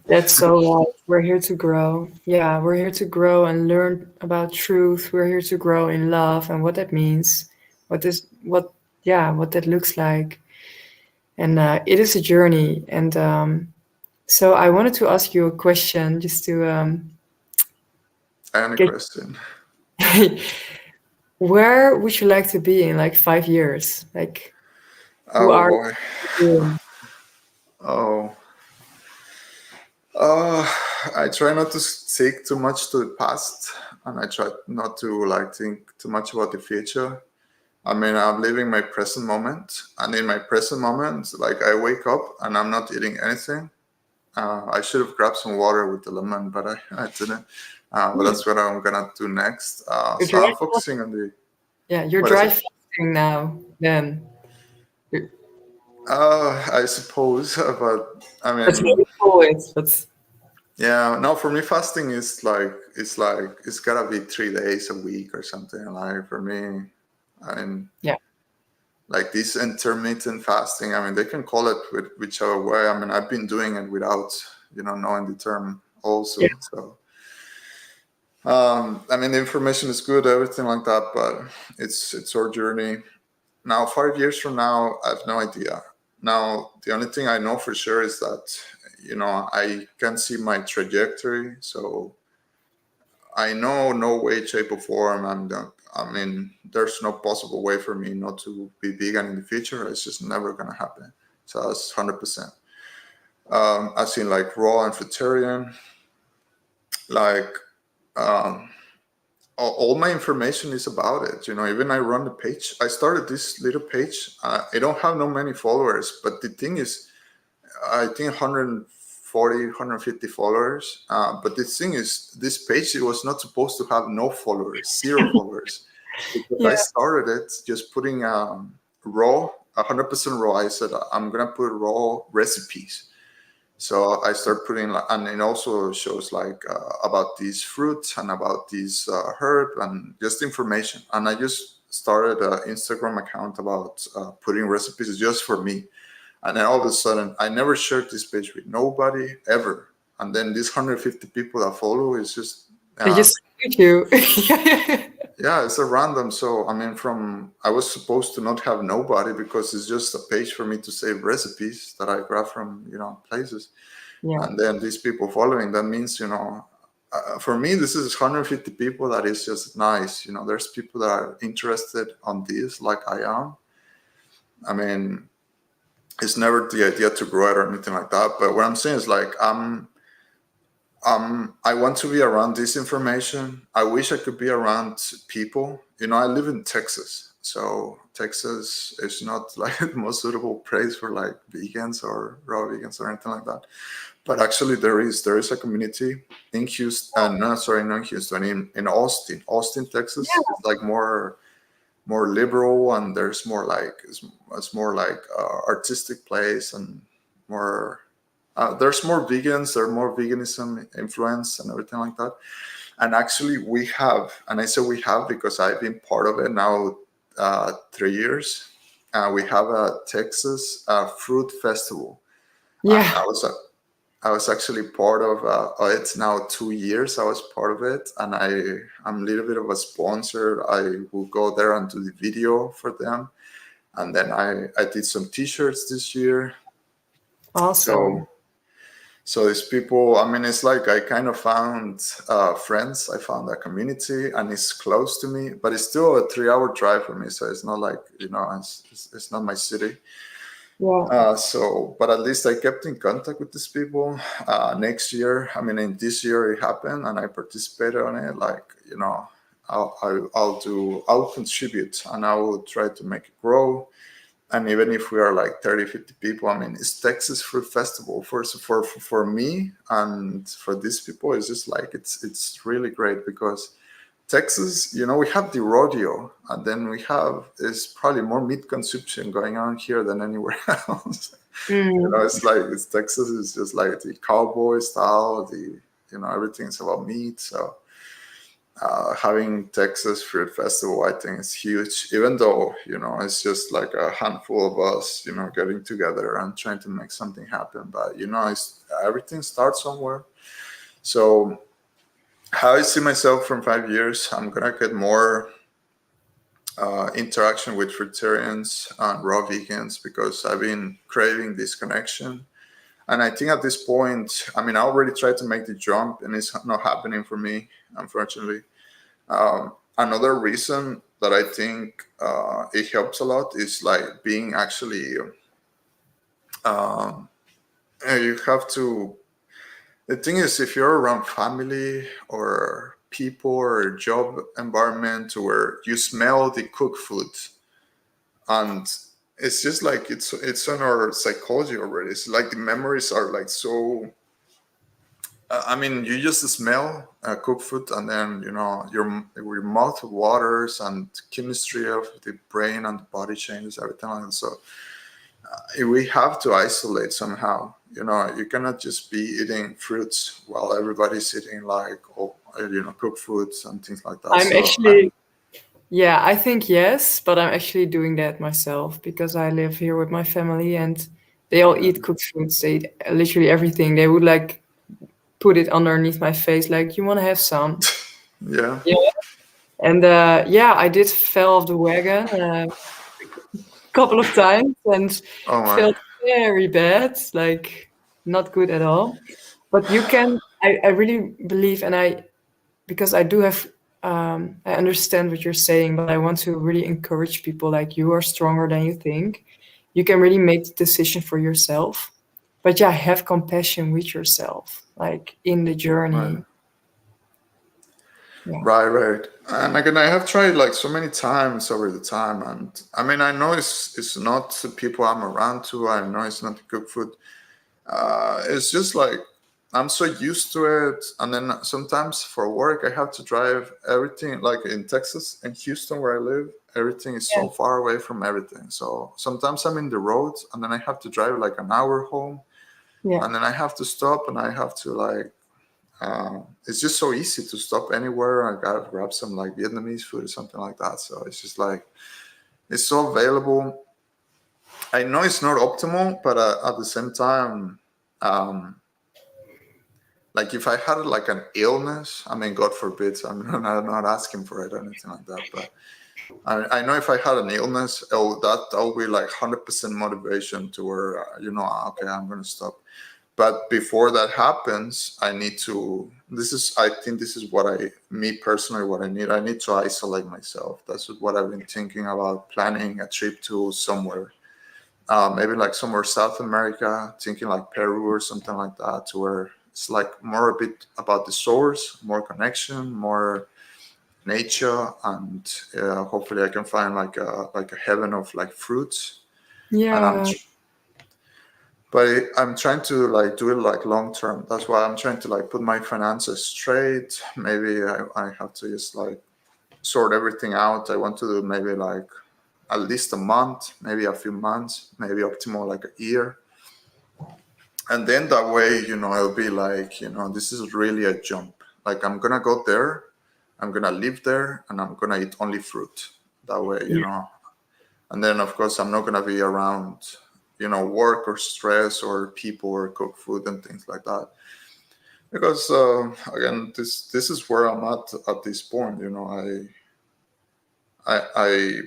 That's so right. We're here to grow. Yeah, we're here to grow and learn about truth. We're here to grow in love and what that means. What that looks like. And it is a journey. And so I wanted to ask you a question just to Any get question? where would you like to be in like 5 years? Like, who Oh are boy. you? Oh. Uh, I try not to stick too much to the past, and I try not to like think too much about the future. I mean, I'm living my present moment, and in my present moment, like, I wake up and I'm not eating anything. I should have grabbed some water with the lemon, but I didn't. But Hmm. that's what I'm gonna do next. You're So dry I'm focusing on the. Yeah, you're What is dry it? fasting now. Then I suppose, but I that's mean, really cool. But yeah. No, for me, fasting is like, it's gotta be 3 days a week or something. Like, for me, I mean, yeah, like this intermittent fasting. I mean, they can call it with whichever way. I mean, I've been doing it without knowing the term yeah, also. So I mean, the information is good, everything like that, but it's our journey. Now, 5 years from now, I have no idea. Now, the only thing I know for sure is that I can see my trajectory. So I know no way, shape, or form. I mean, there's no possible way for me not to be vegan in the future. It's just never gonna happen. So that's 100%. I've seen like raw and fruitarian, like all my information is about it. Even I run the page. I started this little page. I don't have no many followers, but the thing is, I think 140, 150 followers. But the thing is, this page, it was not supposed to have no followers, zero followers, because yeah, I started it just putting raw 100% raw. I said I'm gonna put raw recipes. So I start putting, and it also shows like about these fruits and about these herb and just information. And I just started an Instagram account about putting recipes just for me. And then all of a sudden, I never shared this page with nobody ever. And then these 150 people that follow is just They just hate you. yeah, it's a random. So I mean, from I was supposed to not have nobody because it's just a page for me to save recipes that I grab from places. Yeah. And then these people following, that means for me this is 150 people. That is just nice. There's people that are interested on this like I am. I mean, it's never the idea to grow it or anything like that, but what I'm saying is like I want to be around this information. I wish I could be around people. I live in Texas, so Texas is not like the most suitable place for like vegans or raw vegans or anything like that. But actually, there is a community in Houston. No, sorry, not Houston. In Austin, Texas. Yeah. It's like more liberal, and there's more like it's more like artistic place, and more. There's more vegans. There's more veganism influence and everything like that. And actually, we have, and I say we have because I've been part of it now 3 years. We have a Texas fruit festival. Yeah. I was actually part of it's now 2 years I was part of it, and I'm a little bit of a sponsor. I will go there and do the video for them, and then I did some t-shirts this year. Awesome. So these people, I mean, it's like I kind of found friends. I found a community, and it's close to me, but it's still a 3-hour drive for me. So it's not like it's not my city. Yeah. But at least I kept in contact with these people. Next year, I mean, in this year it happened, and I participated on it. Like I'll contribute, and I will try to make it grow. And even if we are like 30, 50 people, I mean, it's Texas Fruit Festival for me and for these people. It's just like it's really great because Texas, we have the rodeo, and then we have is probably more meat consumption going on here than anywhere else. It's Texas is just like the cowboy style. Everything's about meat. So having Texas Fruit Festival, I think is huge. Even though it's just like a handful of us, getting together and trying to make something happen. But everything starts somewhere. So how I see myself from 5 years, I'm gonna get more interaction with fruitarians and raw vegans because I've been craving this connection. And I think at this point, I mean, I already tried to make the jump, and it's not happening for me, unfortunately. Another reason that I think it helps a lot is like being actually. You have to. The thing is, if you're around family or people or job environment where you smell the cooked food, and it's just like it's on our psychology already. It's like the memories are like so. I mean, you just smell cooked food, and then your mouth waters, and chemistry of the brain and the body changes, everything like that. So we have to isolate somehow. You cannot just be eating fruits while everybody's eating like cooked foods and things like that. I think yes, but I'm actually doing that myself because I live here with my family and they all eat cooked foods. They eat literally everything. They would like put it underneath my face, like, you want to have some? Yeah. And I did fell off the wagon a couple of times and felt very bad, like not good at all. But you can, I really believe, and because I do have, I understand what you're saying, but I want to really encourage people like you are stronger than you think. You can really make the decision for yourself. But have compassion with yourself, like in the journey. Right. And again, I have tried like so many times over the time, and I mean, I know it's not the people I'm around to. I know it's not the cooked food. It's just like I'm so used to it, and then sometimes for work I have to drive everything. Like in Texas, in Houston, where I live, everything is Yeah. so far away from everything. So sometimes I'm in the road, and then I have to drive like an hour home, Yeah. and then I have to stop, and I have to like. It's just so easy to stop anywhere. I gotta grab some like Vietnamese food or something like that. So it's just like it's so available. I know it's not optimal, but at the same time, um, like if I had like an illness, I mean, God forbid, so I'm not asking for it or anything like that. But I know if I had an illness, oh, that would be like 100% motivation to where okay, I'm gonna stop. But before that happens, I need to. I think this is me personally, what I need. I need to isolate myself. That's what I've been thinking about planning a trip to somewhere, maybe like somewhere South America, thinking like Peru or something like that, to where it's like more a bit about the source, more connection, more nature, and hopefully I can find like a heaven of like fruits. And Yeah. but I'm trying to like do it like long term. That's why I'm trying to like put my finances straight. Maybe I have to just like sort everything out. I want to do maybe like at least a month, maybe a few months, maybe optimal like a year. And then that way, it'll be like, this is really a jump. Like I'm gonna go there, I'm gonna live there, and I'm gonna eat only fruit. That way, Yeah. and then of course I'm not gonna be around, work or stress or people or cook food and things like that. Because again, this is where I'm at this point. I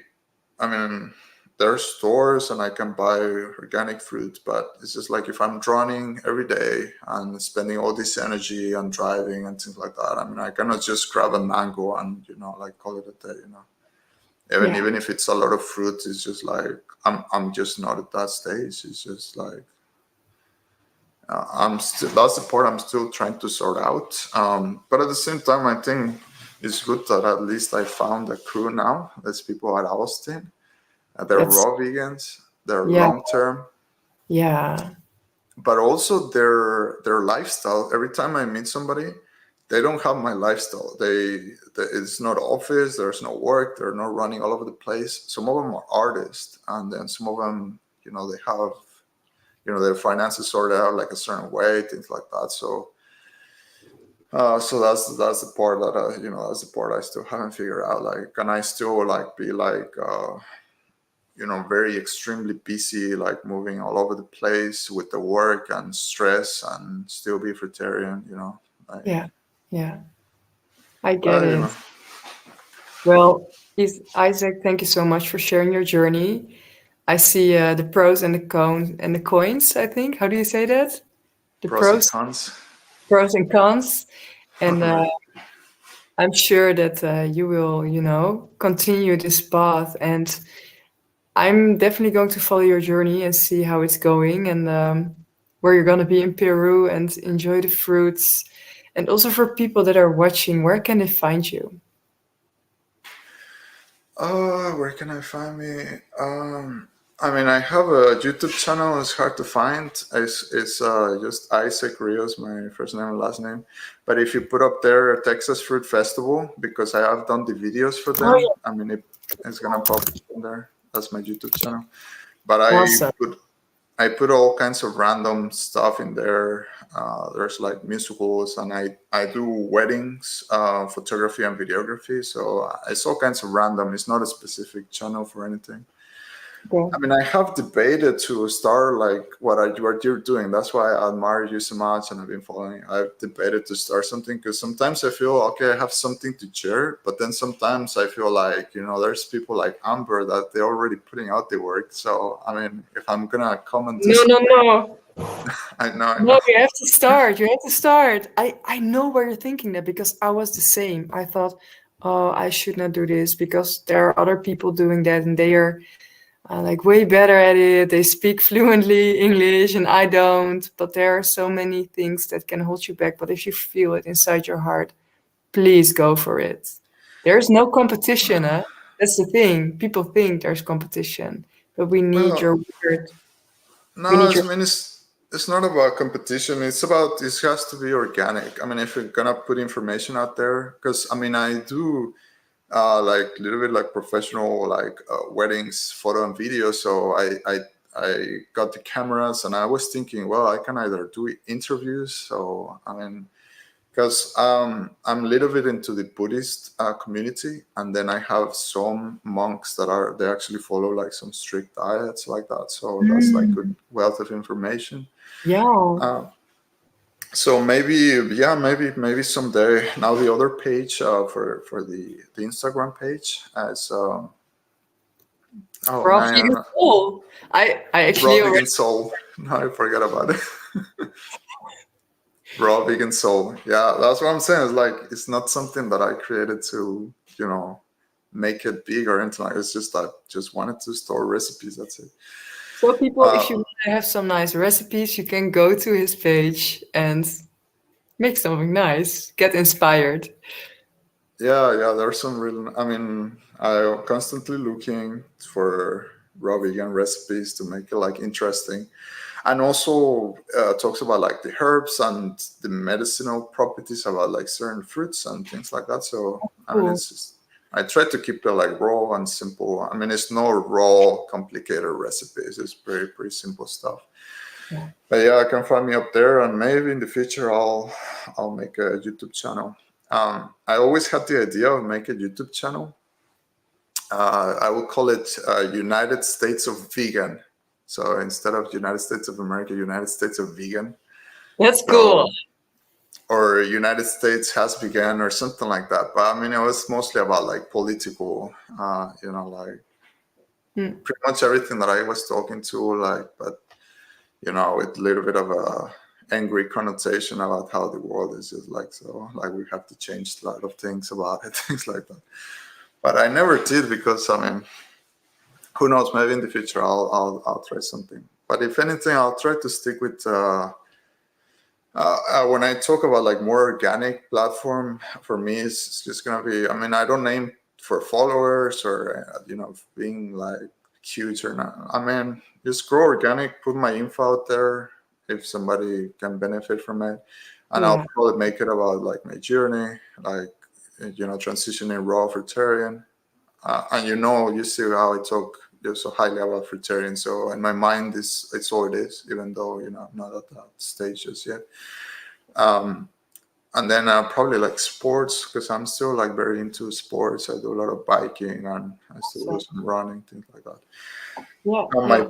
I mean, there are stores and I can buy organic fruit, but it's just like if I'm running every day and spending all this energy and driving and things like that, I mean, I cannot just grab a mango and like call it a day. Even Yeah. even if it's a lot of fruit, it's just like I'm just not at that stage. It's just like I'm still that's the part I'm still trying to sort out. But at the same time, I think it's good that at least I found a crew now. There's people at Austin. They're That's raw vegans. They're yeah. long term, Yeah. but also their lifestyle. Every time I meet somebody, they don't have my lifestyle. It's not office. There's no work. They're not running all over the place. Some of them are artists, and then some of them, they have their finances sorted out like a certain way, things like that. So that's the part that that's the part I still haven't figured out. Like, can I still like be like very extremely busy, like moving all over the place with the work and stress, and still be fruitarian? Like, Yeah. Yeah. I get well, it. Well, Isaac, thank you so much for sharing your journey. I see the pros and the cons and the coins, I think. How do you say that? The pros and cons. pros and cons. And Right. I'm sure that you will, continue this path. And I'm definitely going to follow your journey and see how it's going and where you're going to be in Peru and enjoy the fruits. And also for people that are watching, where can they find you? Where can I find me? I mean, I have a YouTube channel. It's hard to find. It's just Isaac Rios, my first name and last name. But if you put up there Texas Fruit Festival, because I have done the videos for Oh, them, I mean, it's gonna pop up in there. That's my YouTube channel. But yeah. Awesome. I put all kinds of random stuff in there. There's like musicals, and I do weddings, photography and videography. So it's all kinds of random. It's not a specific channel for anything. I Okay. mean, I have debated to start like what you're doing. That's why I admire you so much, and I've been following. I've debated to start something because sometimes I feel okay, I have something to share, but then sometimes I feel like there's people like Amber that they're already putting out the work. So I mean, if I'm gonna come and do No, no, something, no. I know. No, you have to start. You have to start. I know where you're thinking that because I was the same. I thought, oh, I should not do this because there are other people doing that and they are like way better at it. They speak fluently English and I don't. But there are so many things that can hold you back. But if you feel it inside your heart, please go for it. There's no competition, huh? That's the thing. People think there's competition, but we need Well, your word. no, We need I your mean it's not about competition. It's about, it has to be organic. I mean, if you're gonna put information out there, because I mean, I do like a little bit like professional like weddings, photo and video. So I got the cameras, and I was thinking, well, I can either do interviews. So I mean, because I'm a little bit into the Buddhist community, and then I have some monks that are, they actually follow like some strict diets like that. So that's like good wealth of information. Yeah. So maybe, yeah, maybe someday. Now the other page for the Instagram page as oh Raw man, vegan soul. I raw actually vegan already. soul. No, I forgot about it. Raw vegan soul. Yeah, that's what I'm saying. It's like, it's not something that I created to, you know, make it big or anything like. It's just I just wanted to store recipes. That's it. So people, if you want to have some nice recipes, you can go to his page and make something nice. Get inspired. Yeah. There's some real. I mean, I'm constantly looking for raw vegan recipes to make it like interesting, and also talks about like the herbs and the medicinal properties about like certain fruits and things like that. So I mean, Cool. it's just, I try to keep it like raw and simple. I mean, it's no raw complicated recipes. It's pretty simple stuff. Yeah. But yeah, I can find me up there, and maybe in the future I'll make a YouTube channel. I always had the idea of making a YouTube channel. I would call it United States of Vegan. So instead of United States of America, United States of Vegan. That's cool. So, or United States has vegan or something like that. But I mean, it was mostly about like political, you know, like pretty much everything that I was talking to, like, but you know, with a little bit of a angry connotation about how the world is just like, so like we have to change a lot of things about it, things like that. But I never did, because I mean, who knows? Maybe in the future I'll try something. But if anything, I'll try to stick with when I talk about like more organic platform. For me, it's just gonna be. I mean, I don't aim for followers or you know, being like huge or not. I mean, just grow organic. Put my info out there if somebody can benefit from it, and I'll Yeah. probably make it about like my journey, like you know, transitioning raw fruitarian. And you know, you see how I talk so highly about fruitarian. So in my mind, it's all it is, even though you know I'm not at that stage just yet. And then probably like sports, because I'm still like very into sports. I do a lot of biking, and I still do So, some running, things like that. yeah. My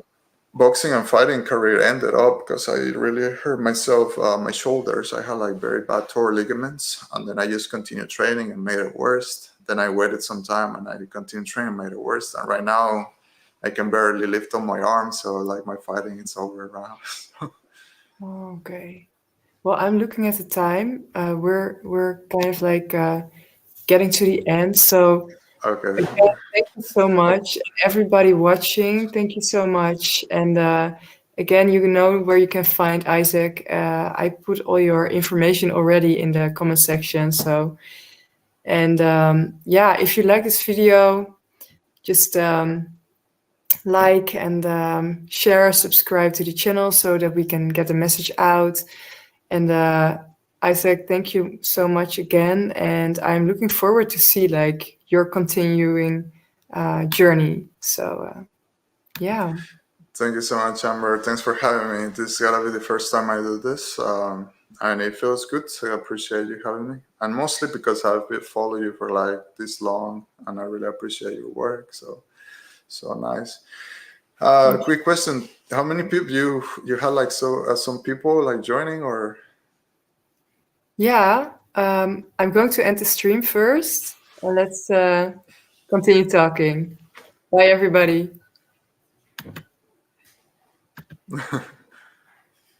boxing and fighting career ended up because I really hurt myself, my shoulders. I had like very bad torn ligaments, and then I just continued training and made it worse. Then I waited some time and I continued training, made it worse. And right now, I can barely lift up my arms, so like my fighting is over now. Oh, okay. Well, I'm looking at the time. We're kind of like getting to the end. So Okay. again, thank you so much, and everybody watching. Thank you so much. And again, you know where you can find Isaac. I put all your information already in the comment section. So, and yeah, if you like this video, just like and share, subscribe to the channel so that we can get the message out. And Isaac, thank you so much again, and I'm looking forward to see like your continuing journey. So yeah, Thank you so much, Amber. Thanks for having me. This is gotta be the first time I do this, and it feels good. So I appreciate you having me, and mostly because I've been following you for like this long, and I really appreciate your work. So nice. Quick question: how many people you had like some people like joining or? yeah. I'm going to end the stream first. Let's continue talking. Bye, everybody.